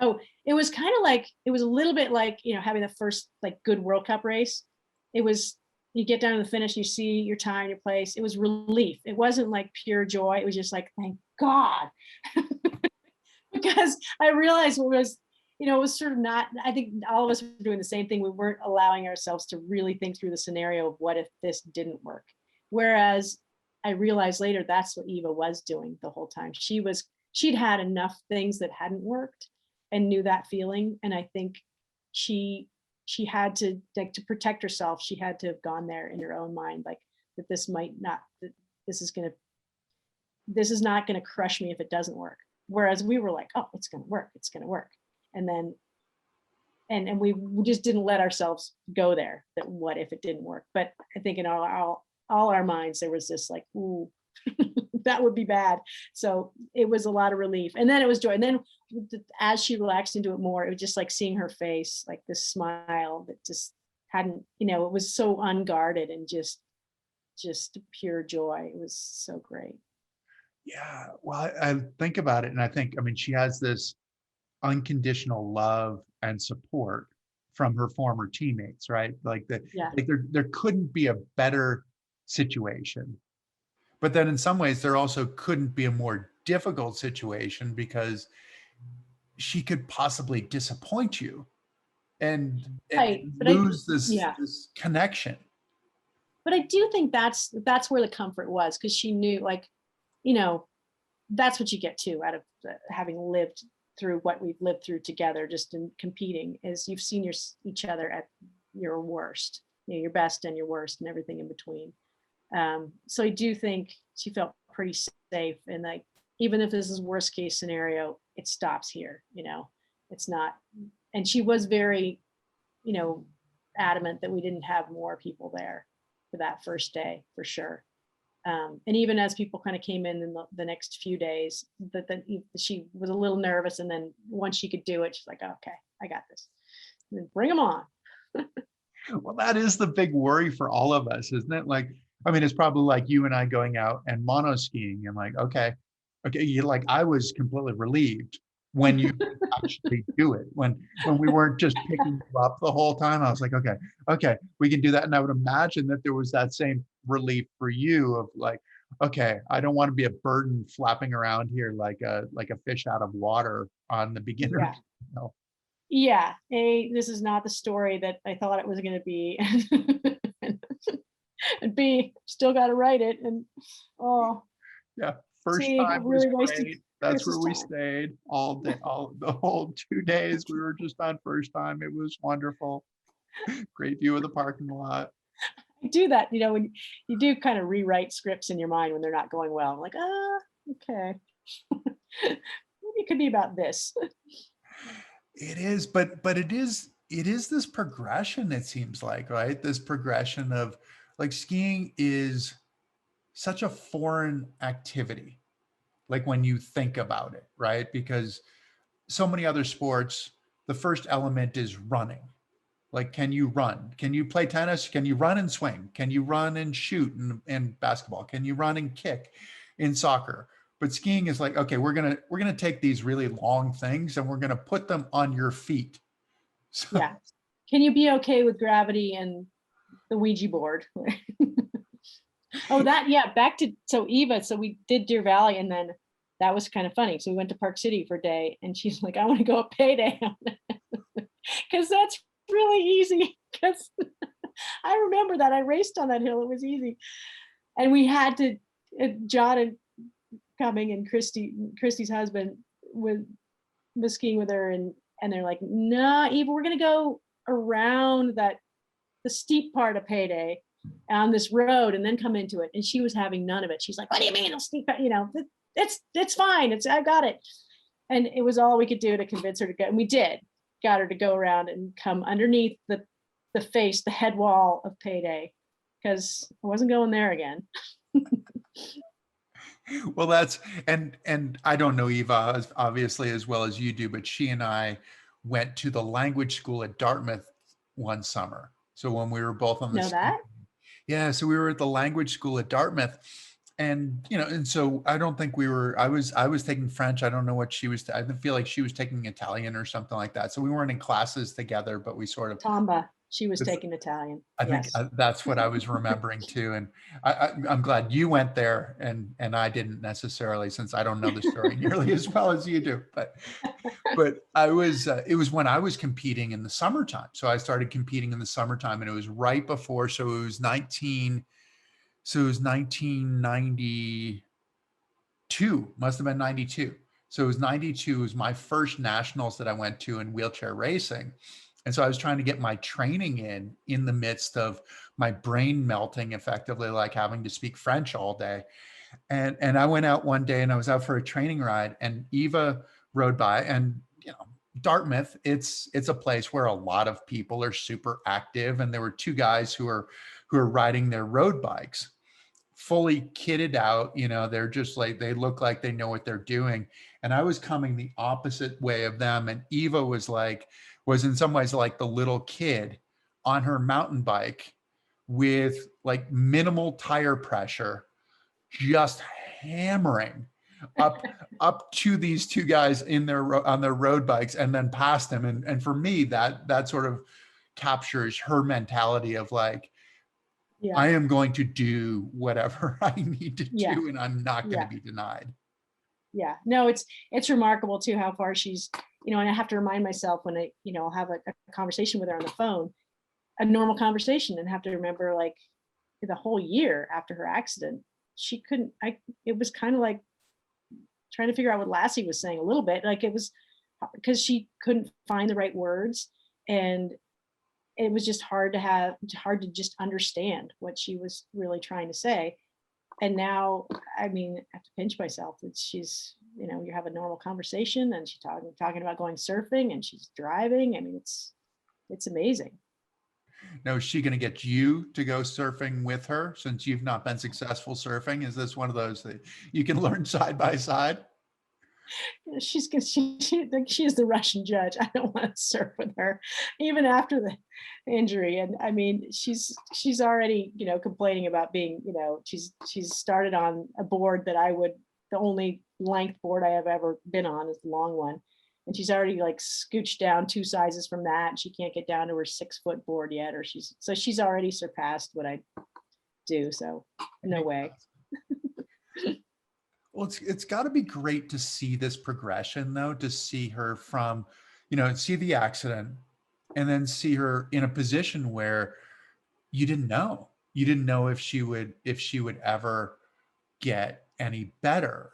Speaker 1: Oh, it was kind of like, it was a little bit like, having the first like good World Cup race. It was, you get down to the finish, you see your time, your place. It was relief. It wasn't like pure joy. It was just like, thank God. Because I realized it was sort of not, I think all of us were doing the same thing. We weren't allowing ourselves to really think through the scenario of what if this didn't work. Whereas I realized later that's what Eva was doing the whole time. She'd had enough things that hadn't worked and knew that feeling. And I think she had to, like, to protect herself, she had to have gone there in her own mind, like that this is not going to crush me if it doesn't work. Whereas we were like, oh, it's going to work. It's going to work. And then, and we just didn't let ourselves go there, that what if it didn't work? But I think in all our minds, there was this like, ooh, that would be bad. So it was a lot of relief. And then it was joy. And then as she relaxed into it more, it was just like seeing her face, like this smile that just hadn't, it was so unguarded and just pure joy. It was so great.
Speaker 2: Yeah. Well, I think about it and I think, she has this unconditional love and support from her former teammates, right? Like there couldn't be a better situation. But then in some ways, there also couldn't be a more difficult situation because she could possibly disappoint you and lose this connection.
Speaker 1: But I do think that's where the comfort was, because she knew, like, that's what you get too out of having lived through what we've lived through together, just in competing, is you've seen each other at your worst, your best and your worst and everything in between. So I do think she felt pretty safe, and like, even if this is worst case scenario, it stops here, it's not. And she was very, adamant that we didn't have more people there for that first day, for sure. And even as people kind of came in the next few days, that she was a little nervous, and then once she could do it, she's like, okay, I got this. And then bring them on.
Speaker 2: Well, that is the big worry for all of us, isn't it? Like, I mean, it's probably like you and I going out and monoskiing and like, okay, you like I was completely relieved when you could actually do it. When we weren't just picking you up the whole time, I was like, okay, we can do that. And I would imagine that there was that same relief for you of like, okay, I don't want to be a burden flapping around here like a fish out of water on the beginner.
Speaker 1: Yeah.
Speaker 2: You know?
Speaker 1: Yeah. This is not the story that I thought it was going to be. And B, still got to write it. And oh,
Speaker 2: Yeah, first
Speaker 1: see, I
Speaker 2: time was
Speaker 1: really wasted
Speaker 2: great. That's where
Speaker 1: Chris's
Speaker 2: we
Speaker 1: time.
Speaker 2: stayed all day, all the whole 2 days. We were just on first time. It was wonderful. Great view of the parking lot.
Speaker 1: I do that, when you do kind of rewrite scripts in your mind when they're not going well. I'm like, okay. Maybe it could be about this.
Speaker 2: It is, but it is this progression, it seems like, right? This progression of like skiing is such a foreign activity, like when you think about it, right? Because so many other sports, the first element is running. Like, can you run? Can you play tennis? Can you run and swing? Can you run and shoot in basketball? Can you run and kick in soccer? But skiing is like, okay, we're gonna take these really long things and we're gonna put them on your feet. So
Speaker 1: Yeah. Can you be okay with gravity and the Ouija board? Oh, yeah, back to, so Eva, so we did Deer Valley, and then that was kind of funny. So we went to Park City for a day, and she's like, I want to go up Payday because that's really easy. Because I remember that I raced on that hill. It was easy. And we had to, John and coming and Christy's husband was skiing with her, and they're like, nah, Eva, we're gonna go around the steep part of Payday on this road and then come into it. And she was having none of it. She's like, what do you mean? It's fine. I got it. And it was all we could do to convince her to go. And we got her to go around and come underneath the head wall of Payday, because I wasn't going there again.
Speaker 2: well, that's and I don't know Eva as obviously as well as you do, but she and I went to the language school at Dartmouth one summer. So when we were both on the
Speaker 1: Know
Speaker 2: ski,
Speaker 1: that?
Speaker 2: yeah, so we were at the language school at Dartmouth, and and so I don't think we were. I was taking French. I don't know what she was. I feel like she was taking Italian or something like that. So we weren't in classes together, but we sort of.
Speaker 1: Tamba. She was taking Italian.
Speaker 2: I think
Speaker 1: Yes.
Speaker 2: that's what I was remembering too, and I'm glad you went there, and I didn't necessarily, since I don't know the story nearly as well as you do. But I was it was when I was competing in the summertime. So I started competing in the summertime, and it was right before. So it was 1992, must have been 92. So it was 92, it was my first nationals that I went to in wheelchair racing. And so I was trying to get my training in the midst of my brain melting, effectively, like having to speak French all day. And I went out one day and I was out for a training ride, and Eva rode by. And Dartmouth, it's a place where a lot of people are super active, and there were two guys who are riding their road bikes, fully kitted out. They're just like, they look like they know what they're doing. And I was coming the opposite way of them, and Eva was in some ways like the little kid on her mountain bike with like minimal tire pressure, just hammering up to these two guys on their road bikes, and then past them. And for me, that sort of captures her mentality of like,
Speaker 1: Yeah.
Speaker 2: I am going to do whatever I need to
Speaker 1: Yeah.
Speaker 2: do, and I'm not going to
Speaker 1: Yeah.
Speaker 2: be denied.
Speaker 1: Yeah. No, it's remarkable too how far she's, and I have to remind myself when I, have a conversation with her on the phone, a normal conversation, and have to remember, like, the whole year after her accident, she couldn't, it was kind of like trying to figure out what Lassie was saying a little bit. Like, it was because she couldn't find the right words, and it was just hard to just understand what she was really trying to say. And now, I mean, I have to pinch myself that she's, you have a normal conversation, and she's talking about going surfing, and she's driving. I mean, it's amazing.
Speaker 2: Now, is she going to get you to go surfing with her, since you've not been successful surfing? Is this one of those that you can learn side by side?
Speaker 1: Like, she is the Russian judge. I don't want to surf with her, even after the injury. And I mean, she's already, complaining about being, she's started on a board that the only length board I have ever been on is the long one. And she's already like scooched down 2 sizes from that. And she can't get down to her 6-foot board yet, or she's already surpassed what I do. So no way.
Speaker 2: Well, it's got to be great to see this progression, though, to see her from, see the accident and then see her in a position where you didn't know. You didn't know if she would ever get any better.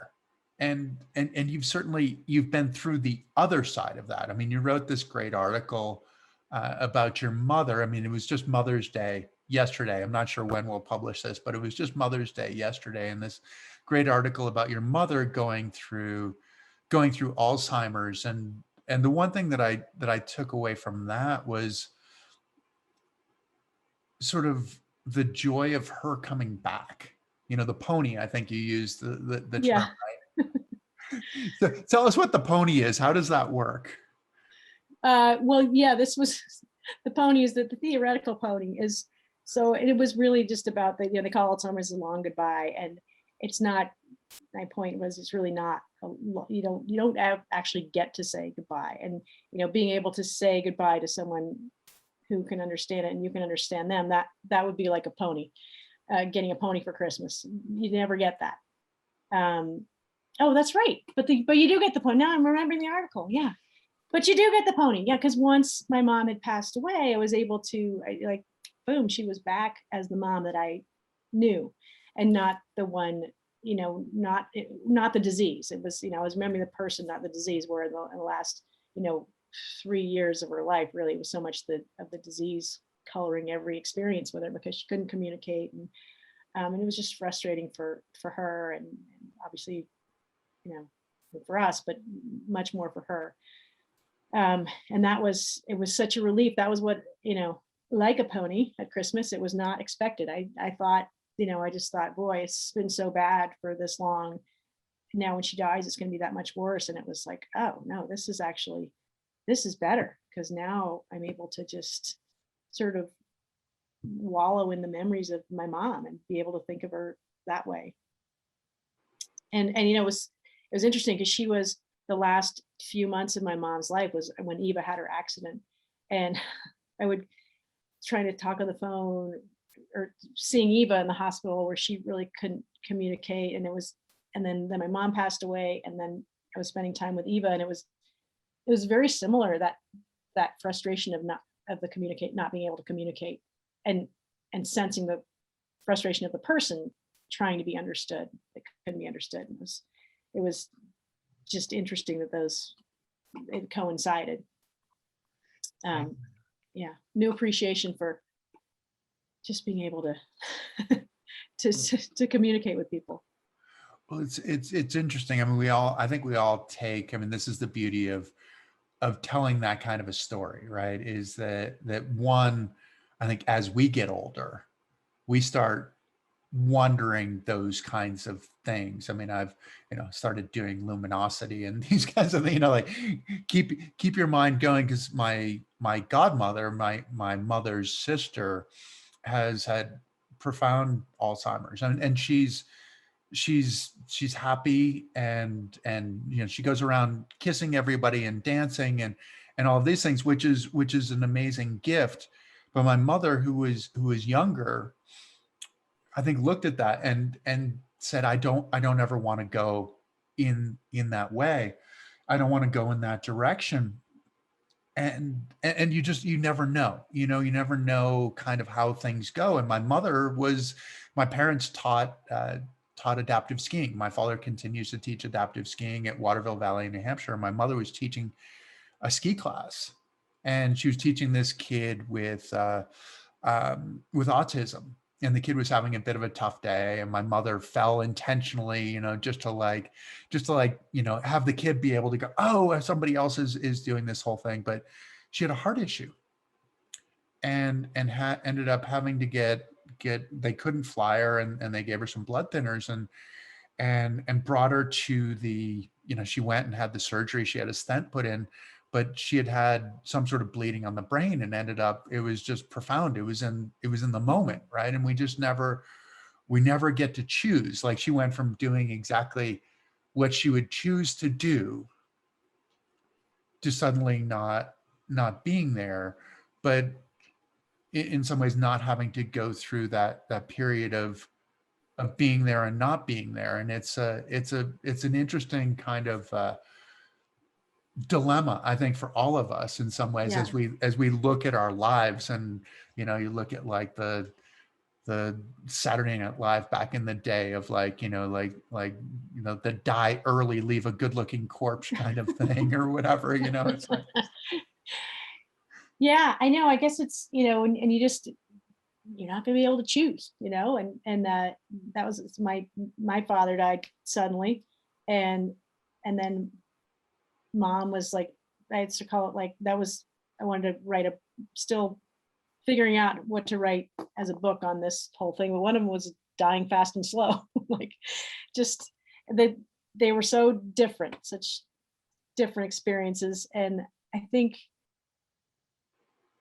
Speaker 2: And you've been through the other side of that. I mean, you wrote this great article about your mother. I mean, it was just Mother's Day yesterday. I'm not sure when we'll publish this, but it was just Mother's Day yesterday, and this great article about your mother going through Alzheimer's. And the one thing that I took away from that was sort of the joy of her coming back. The pony, I think you used the
Speaker 1: Yeah.
Speaker 2: term, right? So tell us what the pony is. How does that work?
Speaker 1: Well, yeah, this was the pony is the theoretical pony is. So it was really just about they call Alzheimer's a long goodbye, and it's not. My point was, it's really not. You don't actually get to say goodbye, and being able to say goodbye to someone who can understand it and you can understand them, that would be like a pony, getting a pony for Christmas. You never get that. Oh, that's right. But you do get the pony. Now I'm remembering the article. Yeah. But you do get the pony. Yeah. Because once my mom had passed away, I was able to boom, she was back as the mom that I knew, and not the one, not the disease. It was, I was remembering the person, not the disease, where in the last, 3 years of her life, really, it was so much of the disease coloring every experience with her, because she couldn't communicate. And it was just frustrating for her, and obviously, for us, but much more for her. And it was such a relief. That was what, like a pony at Christmas, it was not expected. I thought, I just thought, boy, it's been so bad for this long. Now when she dies, it's going to be that much worse. And it was like, oh no, this is better, because now I'm able to just sort of wallow in the memories of my mom and be able to think of her that way. And it was interesting, because she was the last few months of my mom's life was when Eva had her accident, and I would try to talk on the phone, or seeing Eva in the hospital where she really couldn't communicate, and then my mom passed away, and then I was spending time with Eva, and it was very similar, that frustration of not being able to communicate, and sensing the frustration of the person trying to be understood that couldn't be understood. It was just interesting that it coincided. Yeah, new appreciation for just being able to to communicate with people.
Speaker 2: Well, it's interesting. I mean, I think we all take, I mean, this is the beauty of telling that kind of a story, right? Is that one, I think as we get older, we start wondering those kinds of things. I mean, I've, started doing luminosity and these kinds of things, like keep your mind going. Cause my godmother, my mother's sister, has had profound Alzheimer's, and she's happy, and she goes around kissing everybody and dancing and all of these things, which is an amazing gift. But my mother, who was younger, I think looked at that and said, I don't ever want to go in that way. I don't want to go in that direction. And you never know, you never know kind of how things go. And my parents taught adaptive skiing. My father continues to teach adaptive skiing at Waterville Valley, New Hampshire. My mother was teaching a ski class, and she was teaching this kid with autism, and the kid was having a bit of a tough day. And my mother fell intentionally, just to have the kid be able to go, oh, somebody else is doing this whole thing. But she had a heart issue, and ended up having to get they couldn't fly her, and they gave her some blood thinners, and brought her to the she went and had the surgery. She had a stent put in, but she had had some sort of bleeding on the brain and ended up, it was just profound. It was in the moment, right? And we never get to choose. Like, she went from doing exactly what she would choose to do to suddenly not being there, but in some ways not having to go through that period of being there and not being there. And it's an interesting kind of dilemma, I think, for all of us in some ways,
Speaker 1: Yeah.
Speaker 2: as we look at our lives. And you look at like the Saturday Night Live back in the day of like the die early, leave a good looking corpse kind of thing, or whatever. It's like,
Speaker 1: Yeah, I know. I guess it's, and you're not going to be able to choose, and that was my father died suddenly. And then mom was like, I used to call it like, I wanted to write still figuring out what to write as a book on this whole thing. But one of them was dying fast and slow. Like, just that they were so different, such different experiences. And I think,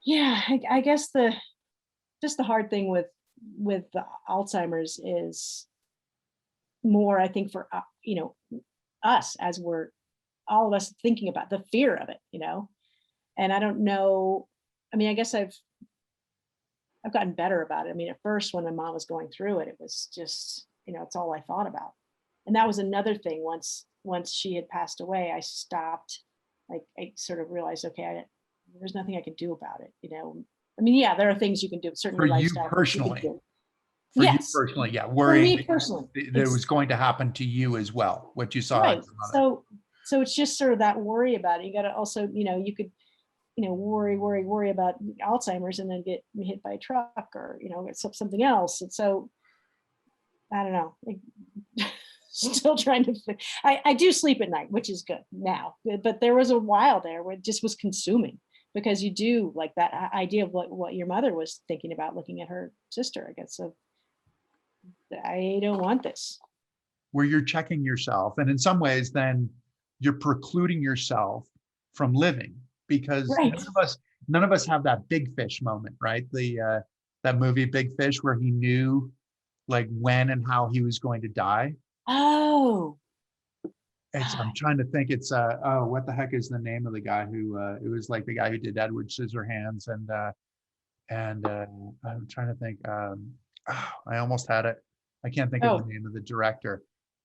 Speaker 1: yeah, I guess the hard thing with the Alzheimer's is more, I think, for us, as we're all of us thinking about the fear of it, and I don't know. I mean, I guess I've gotten better about it. I mean, at first when my mom was going through it, it was just, it's all I thought about. And that was another thing. Once she had passed away, I stopped. Like, I sort of realized, okay, there's nothing I can do about it. I mean, yeah, there are things you can do,
Speaker 2: for
Speaker 1: certainly
Speaker 2: you
Speaker 1: lifestyle things you can
Speaker 2: personally,
Speaker 1: do. Yes,
Speaker 2: yeah,
Speaker 1: for me
Speaker 2: worrying
Speaker 1: personally,
Speaker 2: that it was going to happen to you as well, what you saw in
Speaker 1: right.
Speaker 2: your mother.
Speaker 1: So it's just sort of that worry about it. You got to also, you could, worry about Alzheimer's and then get hit by a truck, or, it's something else. And so, I don't know. Still trying to, I do sleep at night, which is good now, but there was a while there where it just was consuming, because you do like that idea of what your mother was thinking about looking at her sister, I guess. So I don't want this.
Speaker 2: Where you're checking yourself, and in some ways then you're precluding yourself from living, because
Speaker 1: Right.
Speaker 2: none of us have that big fish moment, right? That movie Big Fish, where he knew like when and how he was going to die.
Speaker 1: Oh,
Speaker 2: I'm trying to think. It's what the heck is the name of the guy who it was like the guy who did Edward Scissorhands, and I'm trying to think. I almost had it. I can't think of the
Speaker 1: oh,
Speaker 2: name of the director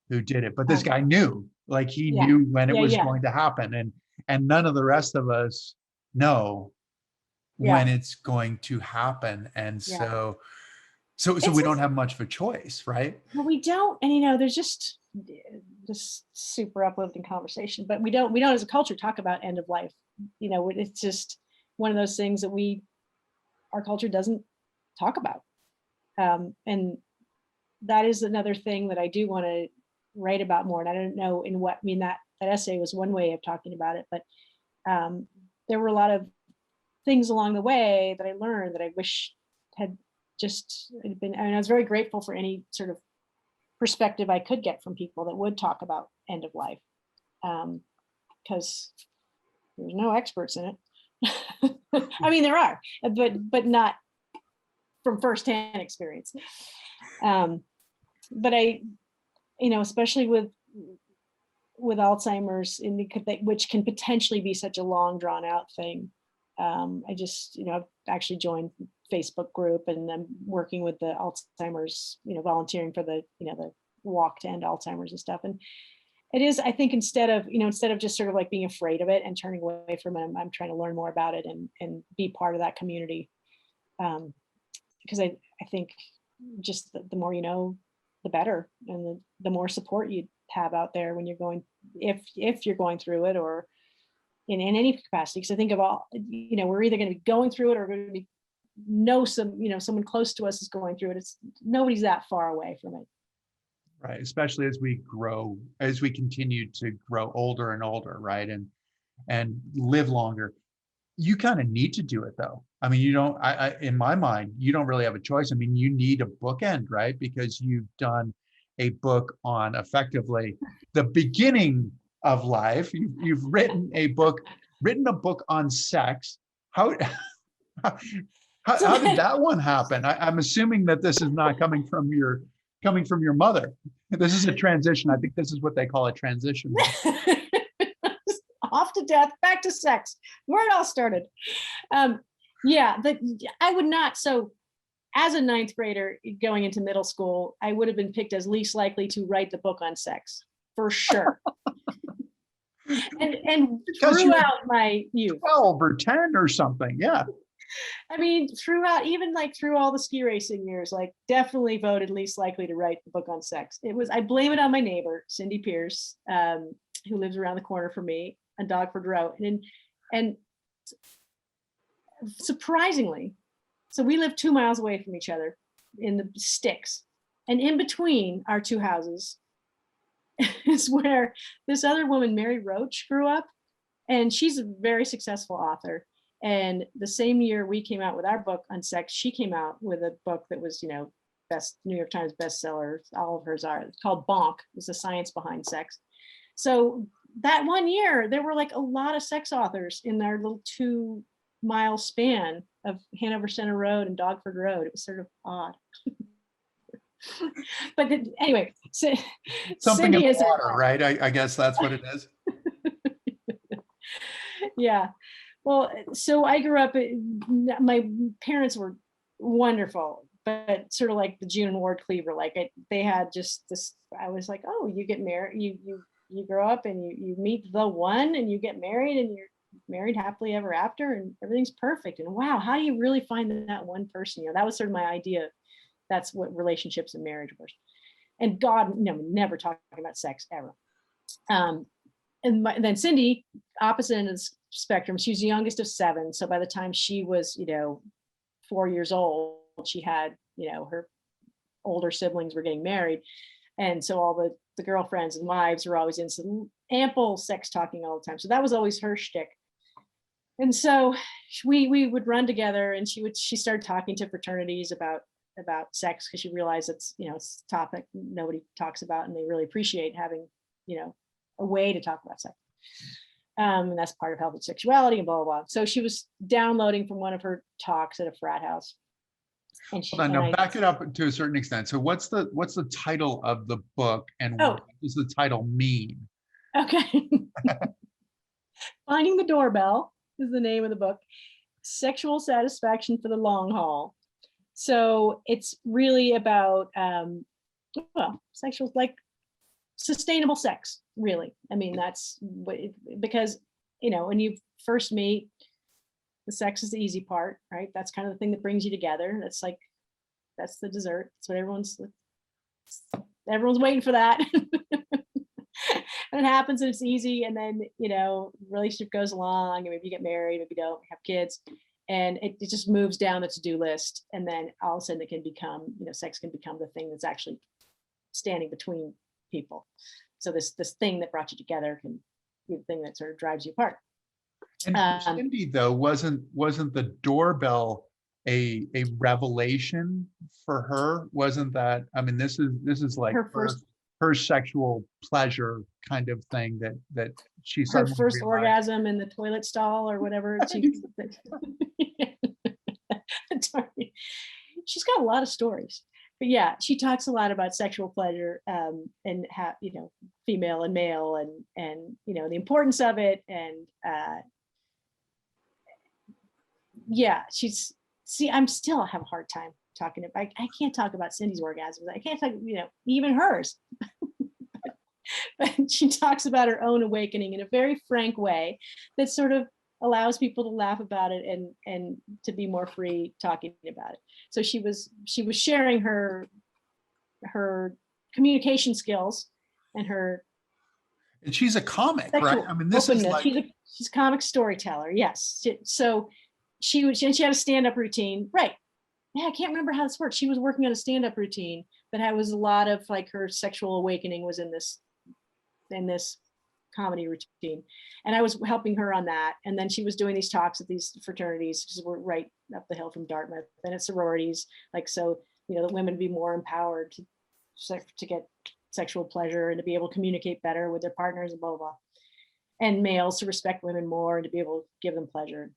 Speaker 2: who did it, but this
Speaker 1: oh,
Speaker 2: guy knew, like, he
Speaker 1: yeah,
Speaker 2: knew when it was
Speaker 1: yeah,
Speaker 2: going to happen, and none of the rest of us know
Speaker 1: yeah,
Speaker 2: when it's going to happen, and
Speaker 1: yeah.
Speaker 2: so
Speaker 1: It's
Speaker 2: we don't have much of a choice, right?
Speaker 1: Well, we don't, and there's just this super uplifting conversation, but we don't as a culture talk about end of life. It's just one of those things that our culture doesn't talk about. And that is another thing that I do want to write about more. And I don't know in what, I mean, that essay was one way of talking about it, but there were a lot of things along the way that I learned that I wish had just been, I mean, I was very grateful for any sort of perspective I could get from people that would talk about end of life, because there's no experts in it. I mean, there are, but not from firsthand experience. But especially with Alzheimer's, which can potentially be such a long drawn out thing. I just, I've actually joined Facebook group, and I'm working with the Alzheimer's, volunteering for the walk to end Alzheimer's and stuff. And it is, I think, instead of just sort of like being afraid of it and turning away from it, I'm trying to learn more about it and be part of that community. Because I think just the more the better, and the more support you have out there when you're going, if you're going through it, or in any capacity. Because I think of all, we're either going to be going through it, or going to be someone close to us is going through it. It's nobody's that far away from it.
Speaker 2: Right, especially as we grow, as we continue to grow older and older, right, and live longer. You kind of need to do it, though. I mean, you don't. In my mind, you don't really have a choice. I mean, you need a bookend, right? Because you've done a book on effectively the beginning of life. You've written a book on sex. How how did that one happen? I'm assuming that this is not coming from your mother. This is a transition. I think this is what they call a transition.
Speaker 1: Off to death, back to sex, where it all started. Yeah, I would not. So as a ninth grader going into middle school, I would have been picked as least likely to write the book on sex, for sure. and throughout my youth,
Speaker 2: 12 or 10 or something. Yeah.
Speaker 1: I mean, throughout, even like through all the ski racing years, like definitely voted least likely to write the book on sex. I blame it on my neighbor, Cindy Pierce, who lives around the corner from me on Dogford Road. And surprisingly, so we live 2 miles away from each other in the sticks. And in between our two houses is where this other woman, Mary Roach, grew up. And she's a very successful author. And the same year we came out with our book on sex, she came out with a book that was, best New York Times bestseller. All of hers are. It's called Bonk. It's the science behind sex. So that one year, there were like a lot of sex authors in our little 2 mile span of Hanover Center Road and Dogford Road. It was sort of odd. But anyway,
Speaker 2: Something
Speaker 1: Cindy
Speaker 2: in the water, right? I guess that's what it is.
Speaker 1: Yeah. Well, so I grew up, my parents were wonderful, but sort of like the June and Ward Cleaver, they had just this, I was like, oh, you get married, you grow up and you meet the one and you get married and you're married happily ever after and everything's perfect. And wow, how do you really find that one person? That was sort of my idea. That's what relationships and marriage were. And God, never talking about sex ever. And then Cindy, opposite end of the spectrum, she was the youngest of 7. So by the time she was, 4 years old, she had, her older siblings were getting married. And so all the girlfriends and wives were always in some ample sex talking all the time. So that was always her shtick. And so we would run together and she started talking to fraternities about sex because she realized it's a topic nobody talks about and they really appreciate having a way to talk about sex, and that's part of healthy sexuality and blah blah blah. So she was downloading from one of her talks at a frat house, and
Speaker 2: now back it up to a certain extent. So what's the title of the book and what does the title mean?
Speaker 1: Okay. Finding the Doorbell is the name of the book. Sexual satisfaction for the long haul. So it's really about sexual, like sustainable sex, really. I mean, that's because when you first meet, the sex is the easy part, right? That's kind of the thing that brings you together. That's the dessert. That's what everyone's waiting for that. And it happens and it's easy, and then relationship goes along, and maybe you get married, maybe you don't have kids, and it just moves down the to-do list, and then all of a sudden it can become, sex can become the thing that's actually standing between people. So this thing that brought you together can be the thing that sort of drives you apart.
Speaker 2: And for Cindy, though, wasn't the doorbell a revelation for her? Wasn't that? I mean, this is like her sexual pleasure kind of thing that she suddenly
Speaker 1: her first
Speaker 2: realized.
Speaker 1: Orgasm in the toilet stall or whatever. She's got a lot of stories. But yeah, she talks a lot about sexual pleasure, and how, female and male, and the importance of it, and I'm still have a hard time talking about. I can't talk about Cindy's orgasms. I can't talk, even hers. But she talks about her own awakening in a very frank way that sort of allows people to laugh about it and to be more free talking about it. So she was sharing her communication skills and her.
Speaker 2: And she's a comic, right? I mean, this openness.
Speaker 1: Is like she's a comic storyteller. Yes. So she had a stand-up routine, right? Yeah, I can't remember how this worked. She was working on a stand-up routine, but it was a lot of like her sexual awakening was in this comedy routine, and I was helping her on that. And then she was doing these talks at these fraternities, because we're right up the hill from Dartmouth, and at sororities, like, so that women be more empowered to get sexual pleasure and to be able to communicate better with their partners and blah blah blah. and males to respect women more and to be able to give them pleasure.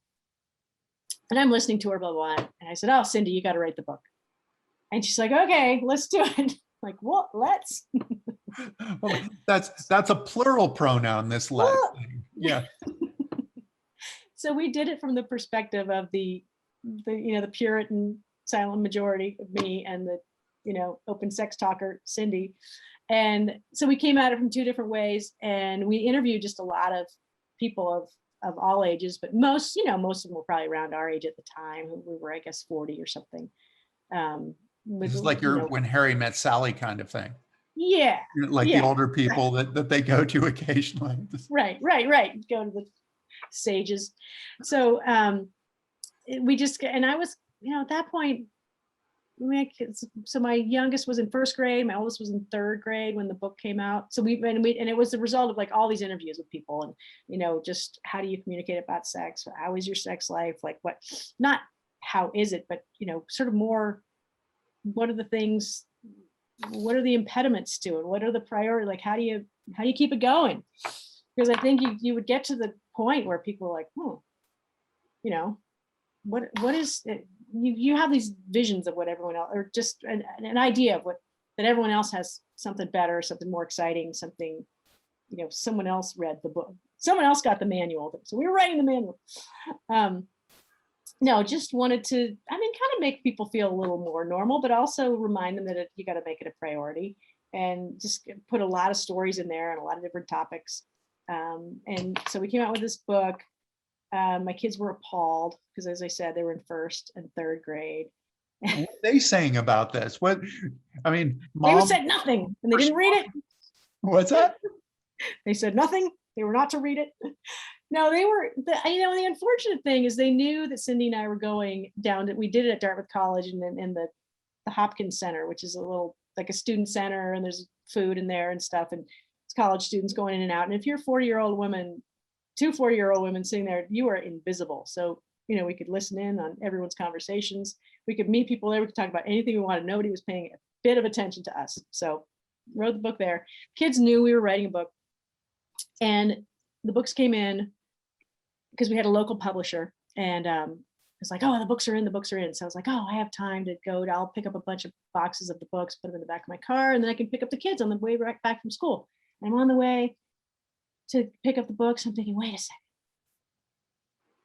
Speaker 1: And I'm listening to her, blah, blah, blah. And I said, oh, Cindy, you got to write the book. And she's like, okay, let's do it. Like, what? Let's.
Speaker 2: Well, that's a plural pronoun, this let thing. Yeah.
Speaker 1: So we did it from the perspective of the Puritan silent majority of me and the, open sex talker, Cindy. And so we came at it from two different ways, and we interviewed just a lot of people of all ages, but most of them were probably around our age at the time. We were, I guess, 40 or something.
Speaker 2: This is like your When Harry Met Sally kind of thing.
Speaker 1: Yeah.
Speaker 2: Like the older people that they go to occasionally.
Speaker 1: Right. Go to the sages. So we just, and I was, at that point, so my youngest was in first grade, my oldest was in third grade when the book came out. So and it was the result of like all these interviews with people, and just how do you communicate about sex? How is your sex life? Like what, not how is it, but sort of more, what are the things, what are the impediments to it? What are the priorities? Like how do you keep it going? Because I think you would get to the point where people are like, what is it? You have these visions of what everyone else, or just an idea of that everyone else has something better, something more exciting, something, someone else read the book, someone else got the manual. So we were writing the manual. No, just wanted to, kind of make people feel a little more normal, but also remind them that you got to make it a priority, and just put a lot of stories in there and a lot of different topics. And so we came out with this book. My kids were appalled because, as I said, they were in first and third grade.
Speaker 2: What are they saying about this? Mom,
Speaker 1: they said nothing, and they didn't read it.
Speaker 2: What's that?
Speaker 1: They said nothing. They were not to read it. No, they were. The unfortunate thing is they knew that Cindy and I were going down. We did it at Dartmouth College and then in the Hopkins Center, which is a little like a student center, and there's food in there and stuff, and it's college students going in and out. And if you're a 40-year-old woman, two 40-year-old women sitting there, you are invisible. So, we could listen in on everyone's conversations. We could meet people there. We could talk about anything we wanted. Nobody was paying a bit of attention to us. So wrote the book there. Kids knew we were writing a book, and the books came in because we had a local publisher, and it's like, oh, the books are in. So I was like, oh, I have time to go. I'll pick up a bunch of boxes of the books, put them in the back of my car, and then I can pick up the kids on the way right back from school. And I'm on the way to pick up the books. I'm thinking, wait a second.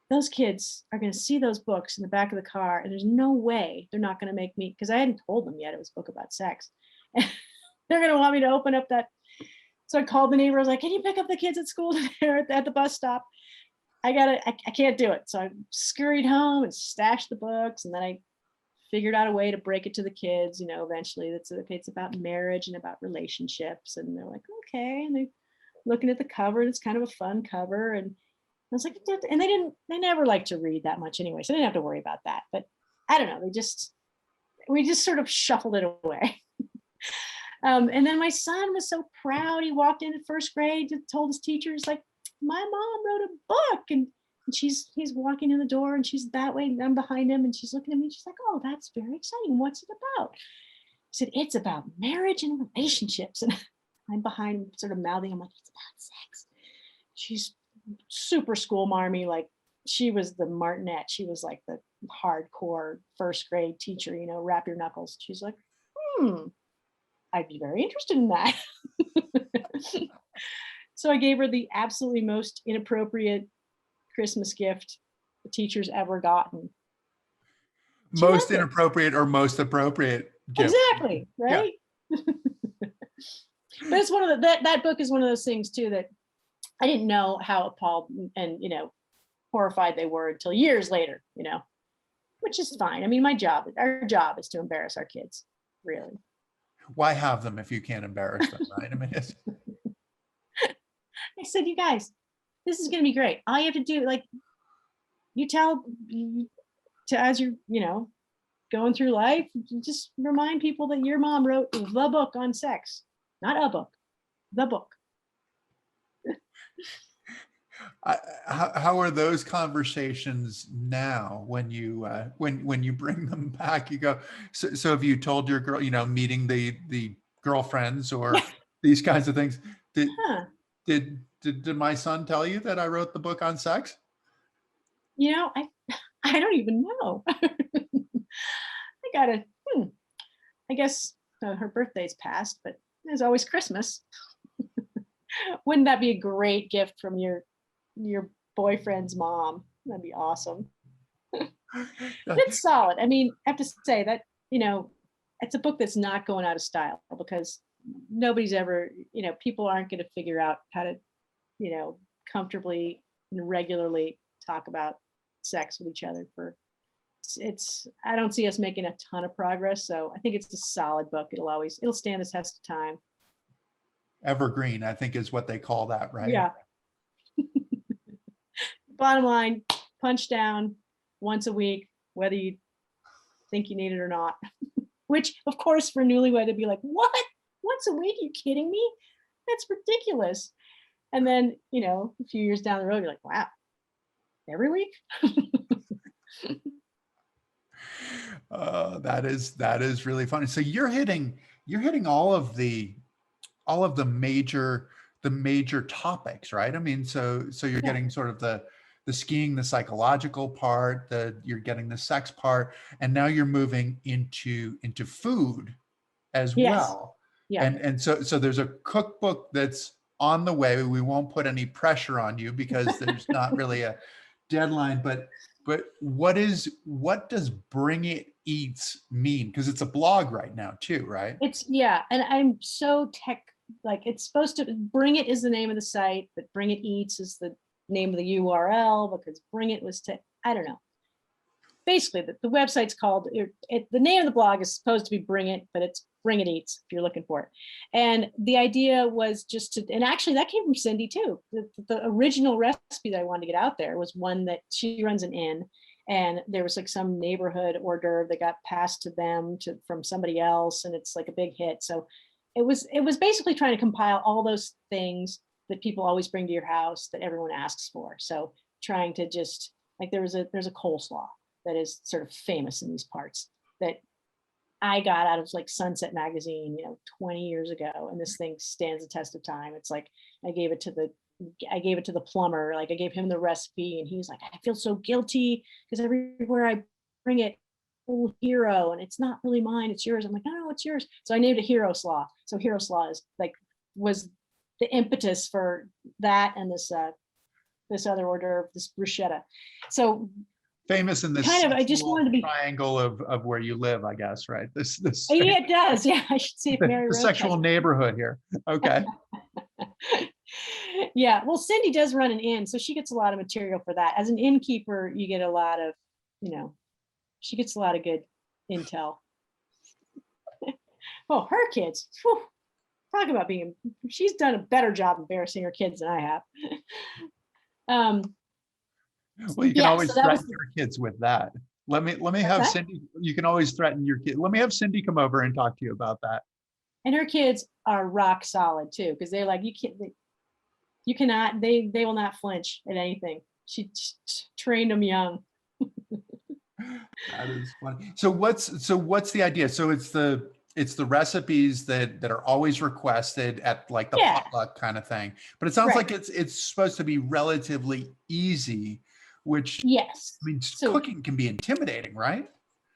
Speaker 1: Those kids are going to see those books in the back of the car, and there's no way they're not going to make me, because I hadn't told them yet it was a book about sex. They're going to want me to open up that. So I called the neighbor. I was like, can you pick up the kids at school there at the bus stop? I can't do it. So I scurried home and stashed the books, and then I figured out a way to break it to the kids. Eventually it's about marriage and about relationships, and they're like, okay, and they looking at the cover, and it's kind of a fun cover, and I was like, and they never liked to read that much anyway, so I didn't have to worry about that. But I don't know, we just sort of shuffled it away. And then my son was so proud. He walked in at first grade, told his teachers, like, my mom wrote a book, and he's walking in the door, and she's that way, and I'm behind him, and she's looking at me, she's like, oh, that's very exciting. What's it about? I said, it's about marriage and relationships. And I'm behind him, sort of mouthing, I'm like, it's about sex. She's super school marmy, like she was the martinet. She was like the hardcore first grade teacher, wrap your knuckles. She's like, I'd be very interested in that. So I gave her the absolutely most inappropriate Christmas gift the teacher's ever gotten.
Speaker 2: Most inappropriate or most appropriate gift.
Speaker 1: Exactly, right? Yeah. But it's one of that book is one of those things too that I didn't know how appalled and horrified they were until years later, which is fine. Our job is to embarrass our kids, really.
Speaker 2: Why have them if you can't embarrass them, right?
Speaker 1: I said, you guys, this is going to be great. All you have to do, like, you tell as you're, going through life, just remind people that your mom wrote the book on sex, not a book, the book.
Speaker 2: How are those conversations now when you bring them back? You go, so have you told your girl, meeting the girlfriends or these kinds of things? Did my son tell you that I wrote the book on sex?
Speaker 1: You know, I don't even know. I gotta, I guess her birthday's passed, but there's always Christmas. Wouldn't that be a great gift from your boyfriend's mom? That'd be awesome. But it's solid. I mean, I have to say that, it's a book that's not going out of style because nobody's ever, people aren't going to figure out how to, comfortably and regularly talk about sex with each other I don't see us making a ton of progress. So I think it's a solid book. It'll stand the test of time.
Speaker 2: Evergreen, I think is what they call that, right?
Speaker 1: Yeah. Bottom line, punch down once a week, whether you think you need it or not. Which, of course, for newlywed, it'd be like, what? Once a week? Are you kidding me? That's ridiculous. And then, a few years down the road, you're like, wow, every week?
Speaker 2: That is really funny. So you're hitting all of the major topics, right? I mean, so you're getting sort of the skiing, the psychological part, you're getting the sex part, and now you're moving into food as well.
Speaker 1: Yeah.
Speaker 2: And so there's a cookbook that's on the way. We won't put any pressure on you because there's not really a deadline, but what does Bring It Eats mean? Because it's a blog right now too, right?
Speaker 1: And I'm so it's supposed to, Bring It is the name of the site, but Bring It Eats is the name of the URL because Bring It was I don't know. Basically, the website's called, the name of the blog is supposed to be Bring It, but it's Bring It Eats if you're looking for it. And the idea was and actually that came from Cindy too. The original recipe that I wanted to get out there was one that she runs an inn, and there was like some neighborhood hors d'oeuvre that got passed to them from somebody else, and it's like a big hit. So it was basically trying to compile all those things that people always bring to your house that everyone asks for. So trying to just like there's a coleslaw that is sort of famous in these parts that I got out of like Sunset magazine, 20 years ago. And this thing stands the test of time. It's like, I gave it to the plumber. Like I gave him the recipe and he was like, I feel so guilty because everywhere I bring it, oh, hero, and it's not really mine, it's yours. I'm like, no, it's yours. So I named it Hero Slaw. So Hero Slaw is was the impetus for that. And this other hors d'oeuvre, this bruschetta. So
Speaker 2: famous in this
Speaker 1: I just wanted to be
Speaker 2: triangle of where you live, I guess, right? This
Speaker 1: yeah, it does. Yeah, I should see if Mary
Speaker 2: the sexual neighborhood here. Okay.
Speaker 1: Yeah, well, Cindy does run an inn, so she gets a lot of material for that. As an innkeeper, you get a lot of, she gets a lot of good intel. Oh, her kids. Whew, talk about she's done a better job embarrassing her kids than I have.
Speaker 2: Well, you can always threaten your kids with that. Let me have Cindy. You can always threaten your kid. Let me have Cindy come over and talk to you about that.
Speaker 1: And her kids are rock solid too, because they're like, you cannot. They will not flinch at anything. She trained them young.
Speaker 2: That is funny. So what's the idea? So it's the recipes that are always requested at like the potluck kind of thing. But it sounds like it's supposed to be relatively easy. Which cooking can be intimidating, right?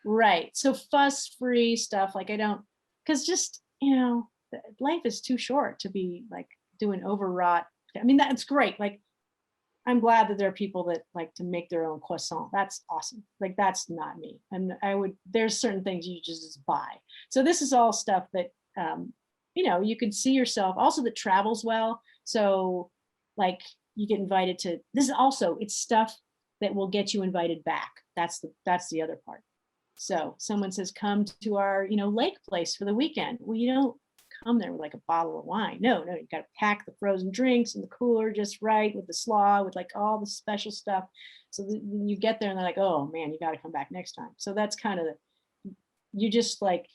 Speaker 1: Right. So fuss-free stuff, like because just, life is too short to be like doing overwrought. I mean, that's great. Like, I'm glad that there are people that like to make their own croissant. That's awesome. Like, that's not me. And there's certain things you just buy. So this is all stuff that, you can see yourself also that travels well. So like you get invited to, it's stuff that will get you invited back. That's the other part. So someone says, come to our, lake place for the weekend. Well, you don't come there with like a bottle of wine. No, you got to pack the frozen drinks in the cooler just right with the slaw, with like all the special stuff. So you get there and they're like, oh man, you got to come back next time. So that's kind of you just like,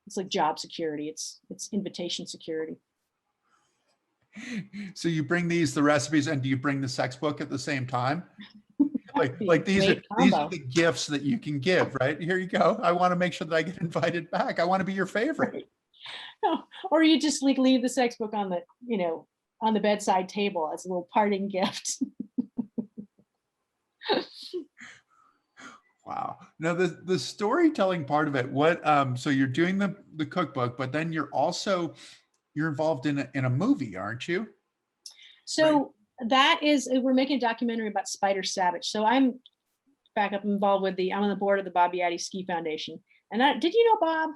Speaker 1: it's like job security. It's invitation security.
Speaker 2: So you bring the recipes, and do you bring the sex book at the same time? Like these are the gifts that you can give, right? Here you go. I want to make sure that I get invited back. I want to be your favorite.
Speaker 1: No, or you just like leave the sex book on the, on the bedside table as a little parting gift.
Speaker 2: Wow. Now the storytelling part of it, what so you're doing the cookbook, but then you're involved in a movie, aren't you?
Speaker 1: So that is, we're making a documentary about Spider Savage. So I'm back up involved with I'm on the board of the Bobby Addy Ski Foundation. And did you know Bob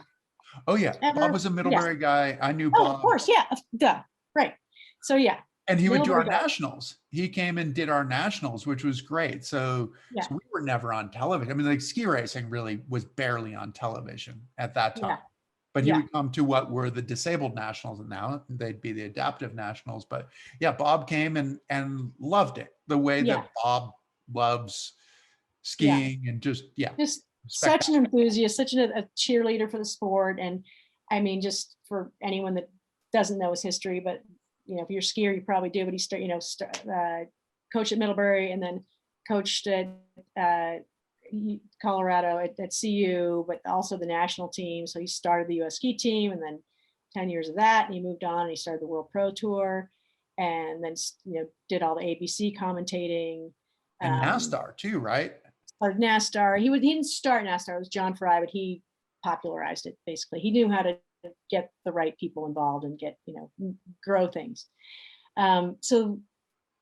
Speaker 2: Oh yeah. Bob
Speaker 1: ever?
Speaker 2: was a
Speaker 1: Yeah.
Speaker 2: Middlebury guy. I knew
Speaker 1: Oh, of
Speaker 2: Bob.
Speaker 1: course. Yeah. Duh. Right. So yeah.
Speaker 2: And he would do our
Speaker 1: Middlebury guy.
Speaker 2: nationals. He came and did our nationals, which was great. So
Speaker 1: Yeah.
Speaker 2: we were never on television. I mean, like ski racing really was barely on television at that time.
Speaker 1: Yeah.
Speaker 2: But he
Speaker 1: Yeah.
Speaker 2: would come to what were the disabled nationals, and now they'd be the adaptive nationals. But yeah, Bob came and loved it the way
Speaker 1: Yeah.
Speaker 2: that Bob loves
Speaker 1: Yeah.
Speaker 2: skiing and just
Speaker 1: Just such
Speaker 2: spectacular.
Speaker 1: an enthusiast, such a cheerleader for the sport. And I mean, just for anyone that doesn't know his history, but if you're a skier, you probably do. But he coached at Middlebury and then coached at Colorado at CU, but also the national team. So he started the US ski team, and then 10 years of that, and he moved on and he started the World Pro Tour, and then did all the ABC commentating.
Speaker 2: And NASCAR too, right?
Speaker 1: Started NASCAR. He didn't start NASCAR. It was John Fry, but he popularized it. Basically, he knew how to get the right people involved and get grow things. So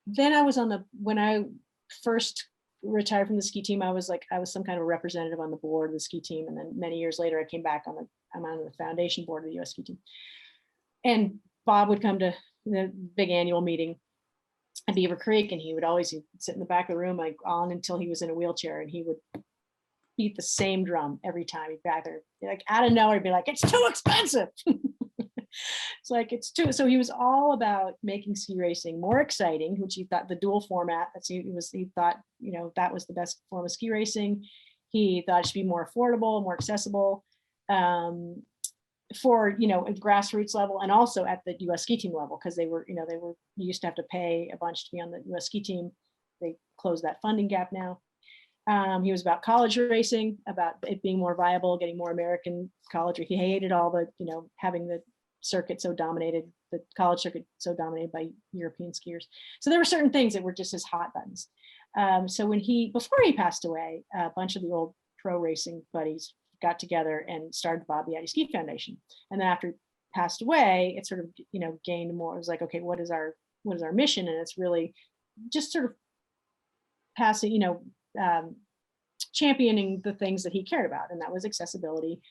Speaker 1: then I was when I first retired from the ski team, I was some kind of representative on the board of the ski team, and then many years later I came back I'm on the foundation board of the US ski team. And Bob would come to the big annual meeting at Beaver Creek, and he'd sit in the back of the room on until he was in a wheelchair, and he would beat the same drum every time. He'd back there, like out of nowhere, he'd be like, "It's too expensive." It's like, it's too. So he was all about making ski racing more exciting, which he thought the dual format. He thought that was the best form of ski racing. He thought it should be more affordable, more accessible, for a grassroots level, and also at the US ski team level, because you used to have to pay a bunch to be on the US ski team. They closed that funding gap now. He was about college racing, about it being more viable, getting more American college. He hated all the having the circuit so dominated, the college circuit so dominated by European skiers. So there were certain things that were just his hot buttons. So before he passed away, a bunch of the old pro racing buddies got together and started the Bobby Addy Ski Foundation. And then after he passed away, it sort of gained more. It was like, okay, what is our mission? And it's really just sort of passing, championing the things that he cared about, and that was accessibility,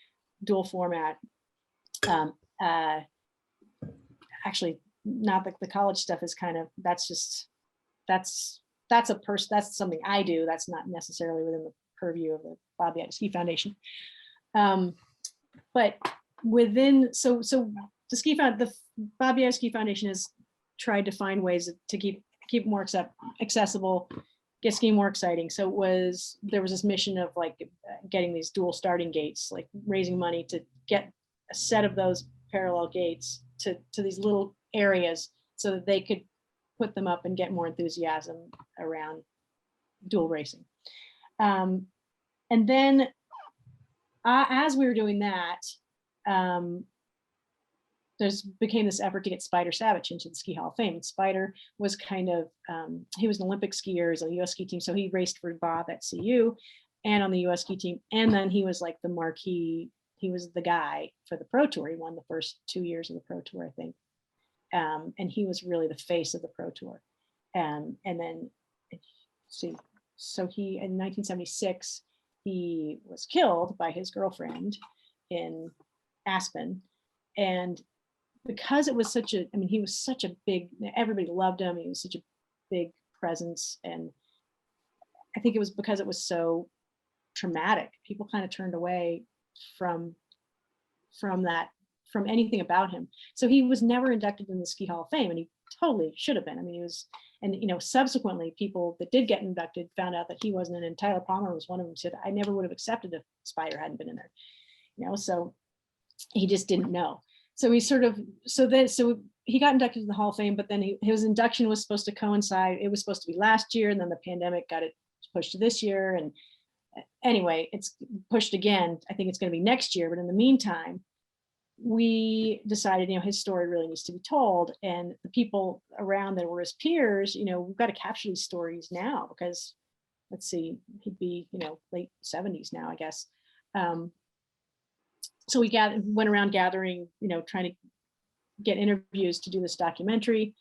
Speaker 1: dual format. Actually, not the college stuff is kind of, that's something I do. That's not necessarily within the purview of the Bobby Addy Ski Foundation. But within, so the Bobby Addy Ski Foundation has tried to find ways to keep more accessible, get skiing more exciting. So there was this mission of getting these dual starting gates, like raising money to get a set of those parallel gates to these little areas so that they could put them up and get more enthusiasm around dual racing. And then as we were doing that, became this effort to get Spider Savage into the Ski Hall of Fame. And Spider was kind of, he was an Olympic skier, he was on the US ski team. So he raced for Bob at CU and on the US ski team. And then he was like the marquee, he was the guy for the Pro Tour. He won the first 2 years of the Pro Tour, I think. And he was really the face of the Pro Tour. And then, so he, in 1976, he was killed by his girlfriend in Aspen. And because it was he was such a big, everybody loved him. He was such a big presence. And I think it was because it was so traumatic. People kind of turned away from anything about him. So he was never inducted in the Ski Hall of Fame, and he totally should have been. I mean, he was, and subsequently people that did get inducted found out that he wasn't in, and Tyler Palmer was one of them. Said, I never would have accepted if Spider hadn't been in there. So he just didn't know. So he so he got inducted to the Hall of Fame, but then his induction was supposed to coincide. It was supposed to be last year, and then the pandemic got it pushed to this year. And anyway, it's pushed again. I think it's going to be next year. But in the meantime, we decided, his story really needs to be told. And the people around that were his peers, we've got to capture these stories now because let's see, he'd be, late 70s now, I guess. So we went around gathering, trying to get interviews to do this documentary.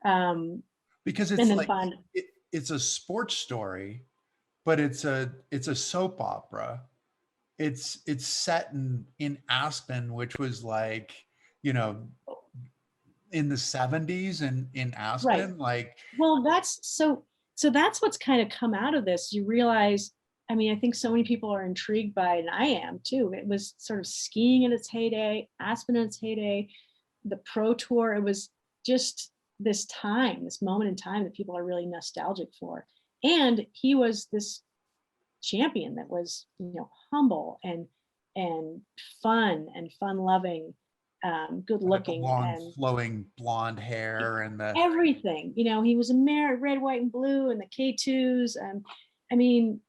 Speaker 2: Because it's like, it's a sports story, but it's a soap opera. It's set in Aspen, which was like, in the 70s and in Aspen,
Speaker 1: right. Well, so that's what's kind of come out of this. You realize, I think so many people are intrigued by it, and I am too. It was sort of skiing in its heyday, Aspen in its heyday, the pro tour. It was just this moment in time that people are really nostalgic for. And he was this champion that was, humble and fun loving, good looking,
Speaker 2: long
Speaker 1: and
Speaker 2: flowing blonde hair and
Speaker 1: everything. He was a red, white, and blue, and the K2s, and he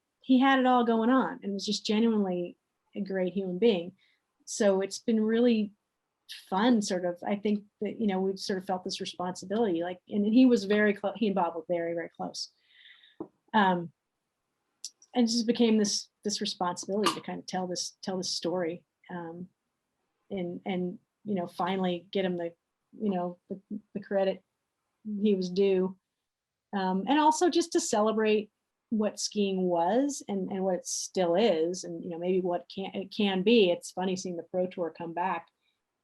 Speaker 1: had it all going on, and was just genuinely a great human being. So it's been really fun, sort of. I think that we've sort of felt this responsibility, like, and he was very close. He and Bob were very, very close. And it just became this responsibility to kind of tell this story, and finally get him the credit he was due, and also just to celebrate what skiing was and what it still is, and maybe what it can be. It's funny seeing the pro tour come back,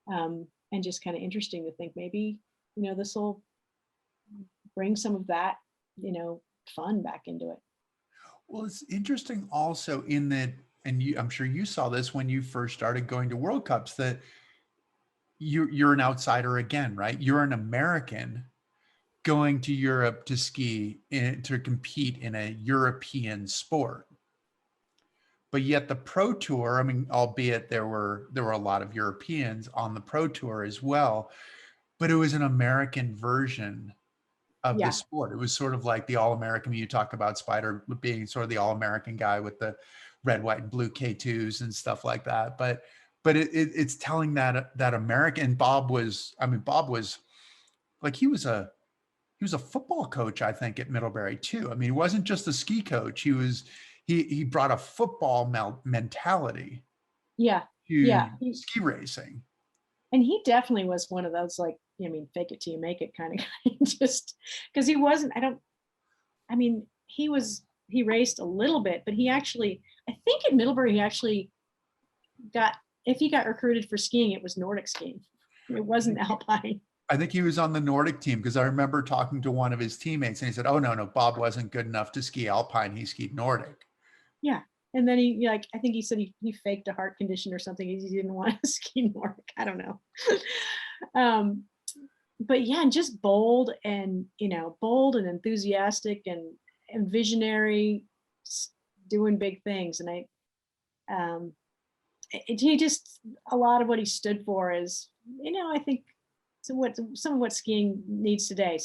Speaker 1: and just kind of interesting to think maybe this will bring some of that fun back into it.
Speaker 2: Well, it's interesting also in that, and I'm sure you saw this when you first started going to World Cups, that you're an outsider again, right? You're an American going to Europe to ski to compete in a European sport. But yet the pro tour, albeit there were a lot of Europeans on the pro tour as well, but it was an American version of the sport. It was sort of like the All-American. You talk about Spider being sort of the All-American guy with the red, white, and blue K2s and stuff like that. But it's telling that American. Bob was like, he was a football coach, I think, at Middlebury too. He wasn't just a ski coach. He brought a football mentality to ski racing.
Speaker 1: And he definitely was one of those, like, fake it till you make it kind of guy. Just because he wasn't, he raced a little bit, but he actually, I think at Middlebury, he actually if he got recruited for skiing, it was Nordic skiing. It wasn't alpine.
Speaker 2: I think he was on the Nordic team, because I remember talking to one of his teammates and he said, oh, no, Bob wasn't good enough to ski alpine. He skied Nordic.
Speaker 1: Yeah. And then I think he said he faked a heart condition or something. He didn't want to ski Nordic. I don't know. But yeah, and just bold and enthusiastic and visionary, doing big things. And he just, a lot of what he stood for is, I think some of what skiing needs today.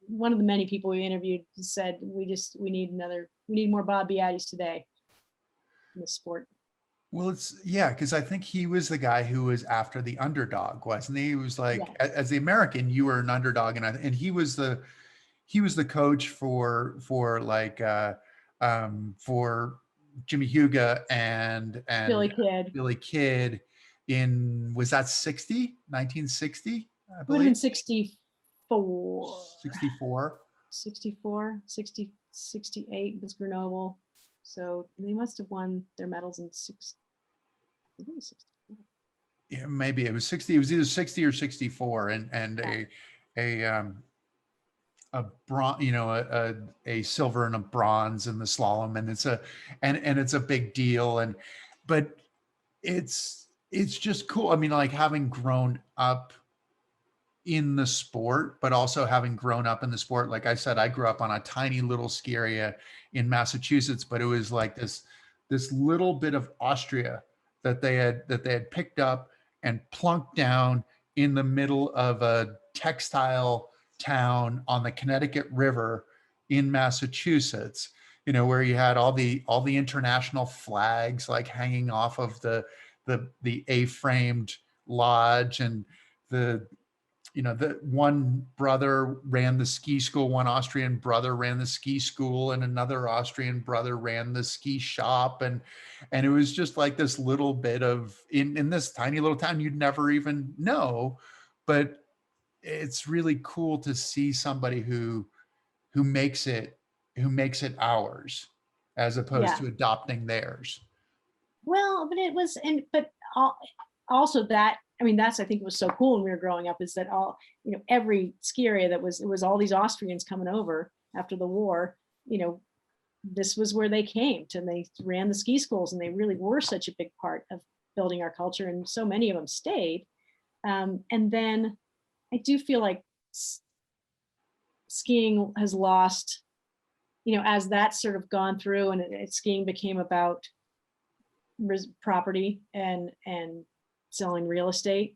Speaker 1: One of the many people we interviewed said, we need more Bob Biattis today in the sport.
Speaker 2: Well, because I think he was the guy who was after the underdog, wasn't he? He was like, as the American, you were an underdog, and he was the coach for Jimmy Huga and Billy Kidd in, was that 1960? I believe.
Speaker 1: It would have been 64. 68 was Grenoble. So they must have won their medals in 60. I think it was 64.
Speaker 2: Yeah, maybe it was 60. It was either 60 or 64, and a bronze, a silver and a bronze in the slalom, and it's a big deal, but it's just cool. Like, having grown up in the sport, but also having grown up in the sport. Like I said, I grew up on a tiny little ski area in Massachusetts, but it was like this little bit of Austria that they had picked up and plunked down in the middle of a textile town on the Connecticut River in Massachusetts, where you had all the international flags like hanging off of the A-framed lodge, and the the one brother ran the ski school, one Austrian brother ran the ski school, and another Austrian brother ran the ski shop. And it was just like this little bit of, in this tiny little town you'd never even know. But it's really cool to see somebody who makes it ours, as opposed
Speaker 1: Yeah.
Speaker 2: to adopting theirs.
Speaker 1: Well, but it was, and but also that, I mean, that's, I think was so cool when we were growing up, is that all, every ski area that was, it was all these Austrians coming over after the war, this was where they came to, and they ran the ski schools, and they really were such a big part of building our culture, and so many of them stayed. And then I do feel like skiing has lost, as that's sort of gone through, and skiing became about property and selling real estate.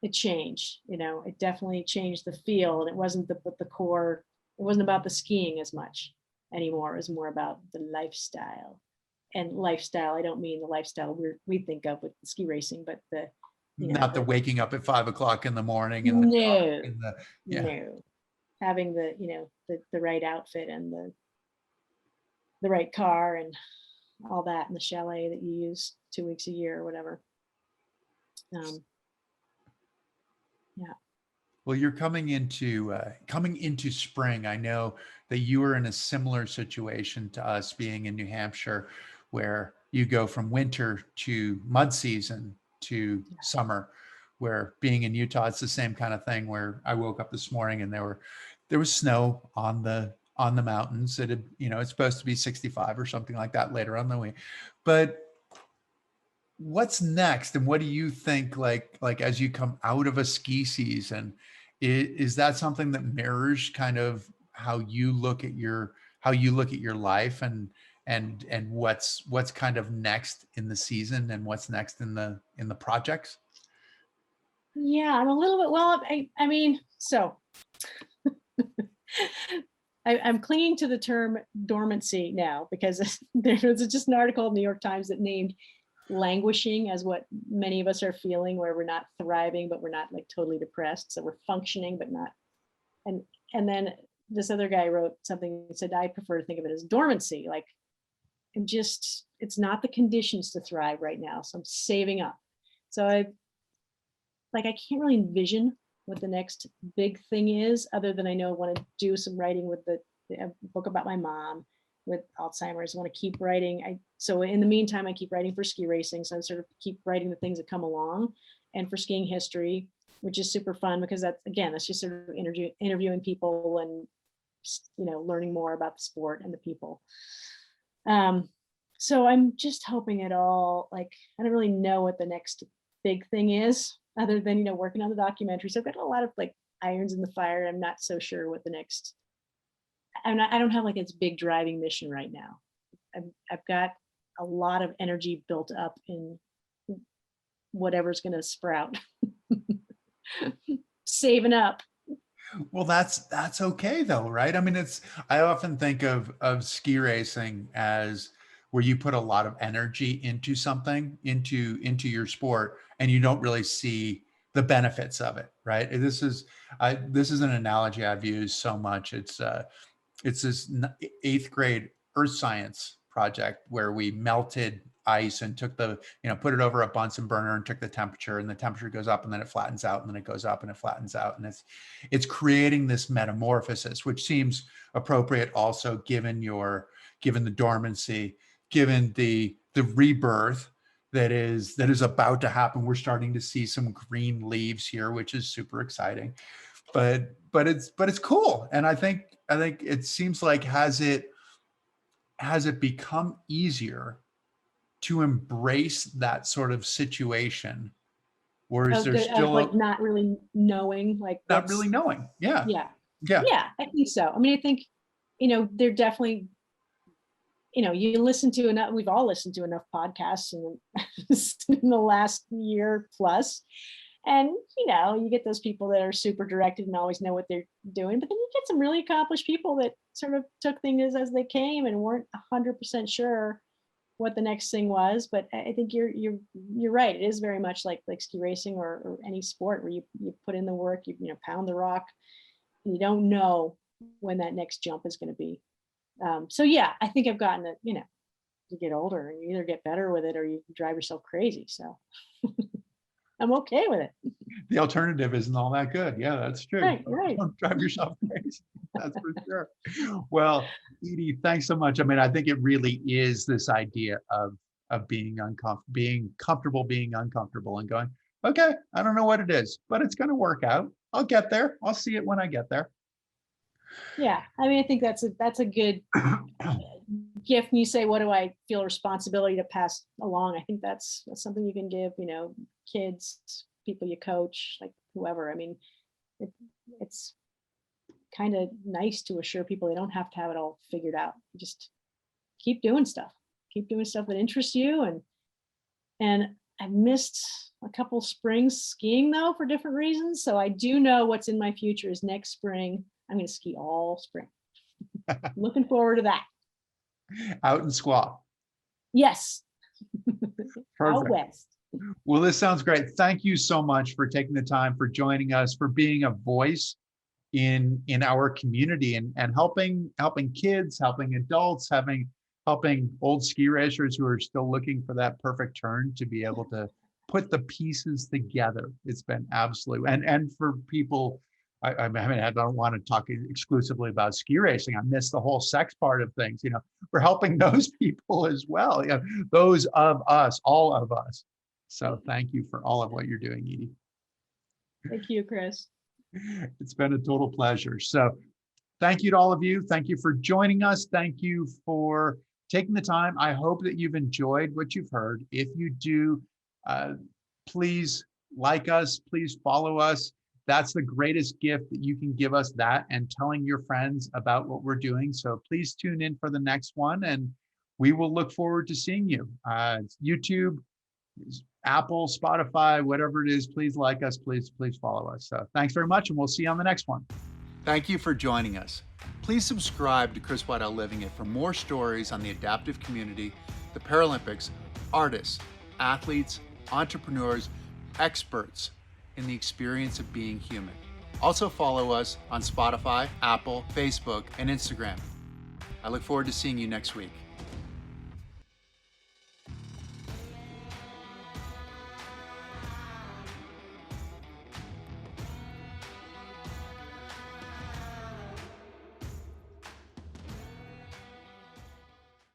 Speaker 1: It changed, it definitely changed the feel, and it wasn't the core, it wasn't about the skiing as much anymore. It was more about the lifestyle. And lifestyle, I don't mean the lifestyle we think of with the ski racing, but the,
Speaker 2: Not the waking up at 5 o'clock in the morning and
Speaker 1: no,
Speaker 2: yeah.
Speaker 1: no, having the right outfit and the right car and all that, and the chalet that you use 2 weeks a year or whatever. Yeah.
Speaker 2: Well, you're coming into spring. I know that you were in a similar situation to us, being in New Hampshire, where you go from winter to mud season to summer. Where being in Utah, it's the same kind of thing. Where I woke up this morning and there was snow on the mountains. It had, it's supposed to be 65 or something like that later on the way. But what's next, and what do you think, like as you come out of a ski season, is that something that mirrors kind of how you look at your life, and what's kind of next in the season, and what's next in the projects?
Speaker 1: Yeah, I'm a little bit, well, I mean, so I'm clinging to the term dormancy now, because there was just an article in the New York Times that named languishing as what many of us are feeling, where we're not thriving, but we're not like totally depressed. So we're functioning, but not. And then this other guy wrote something that said, I prefer to think of it as dormancy. Like, it's not the conditions to thrive right now. So I'm saving up. So I can't really envision what the next big thing is, other than I know I want to do some writing with the book about my mom with Alzheimer's. I want to keep writing. So in the meantime, I keep writing for ski racing. So I sort of keep writing the things that come along, and for skiing history, which is super fun, because that's just sort of interviewing people and, learning more about the sport and the people. So I'm just hoping it all, like, I don't really know what the next big thing is, other than, working on the documentary. So I've got a lot of like irons in the fire. I'm not so sure what the next, I don't have like its big driving mission right now. I've got a lot of energy built up in whatever's going to sprout. Saving up.
Speaker 2: Well, that's okay though, right? I mean, I often think of ski racing as where you put a lot of energy into something, into your sport, and you don't really see the benefits of it, right? This is an analogy I've used so much. It's this 8th grade earth science project where we melted ice and took put it over a Bunsen burner and took the temperature, and the temperature goes up and then it flattens out and then it goes up and it flattens out. And it's creating this metamorphosis, which seems appropriate also given the dormancy, given the rebirth that is about to happen. We're starting to see some green leaves here, which is super exciting. But it's cool. And I think it seems like, has it become easier to embrace that sort of situation, or is there still
Speaker 1: like not really knowing, like
Speaker 2: not really knowing? Yeah.
Speaker 1: I think so. I mean, I think, they're definitely, you listen to enough, we've all listened to enough podcasts in the last year plus. And, you get those people that are super directed and always know what they're doing, but then you get some really accomplished people that sort of took things as they came and weren't 100% sure what the next thing was, but I think you're right. It is very much like ski racing or any sport where you put in the work, pound the rock, and you don't know when that next jump is going to be. So yeah, I think I've gotten it. You get older and you either get better with it or you drive yourself crazy. So I'm okay with it.
Speaker 2: The alternative isn't all that good. Yeah, that's true.
Speaker 1: Right.
Speaker 2: Don't drive yourself crazy. That's for sure. Well, Edie, thanks so much. I mean, I think it really is this idea of being comfortable, being uncomfortable, and going, okay, I don't know what it is, but it's going to work out. I'll get there. I'll see it when I get there.
Speaker 1: Yeah, I mean, I think that's a good gift. And you say, what do I feel responsibility to pass along? I think that's something you can give, kids, people you coach, like whoever. I mean, it's kind of nice to assure people they don't have to have it all figured out. You just keep doing stuff that interests you. And I've missed a couple springs skiing though, for different reasons. So I do know what's in my future is next spring, I'm going to ski all spring. Looking forward to that.
Speaker 2: Out in Squaw.
Speaker 1: Yes. Out
Speaker 2: Perfect.
Speaker 1: west.
Speaker 2: Well, this sounds great. Thank you so much for taking the time, for joining us, for being a voice in our community and helping kids, helping adults, helping old ski racers who are still looking for that perfect turn to be able to put the pieces together. It's been absolute. And for people, I mean, I don't want to talk exclusively about ski racing. I miss the whole sex part of things. We're helping those people as well. Those of us, all of us. So thank you for all of what you're doing, Edie.
Speaker 1: Thank you, Chris.
Speaker 2: It's been a total pleasure. So thank you to all of you. Thank you for joining us. Thank you for taking the time. I hope that you've enjoyed what you've heard. If you do, please like us, please follow us. That's the greatest gift that you can give us, that and telling your friends about what we're doing. So please tune in for the next one, and we will look forward to seeing you. YouTube, Apple, Spotify, whatever it is, please like us, please follow us. So thanks very much, and we'll see you on the next one. Thank you for joining us. Please subscribe to Chris Waddell Living It for more stories on the adaptive community, the Paralympics, artists, athletes, entrepreneurs, experts in the experience of being human. Also follow us on Spotify, Apple, Facebook, and Instagram. I look forward to seeing you next week.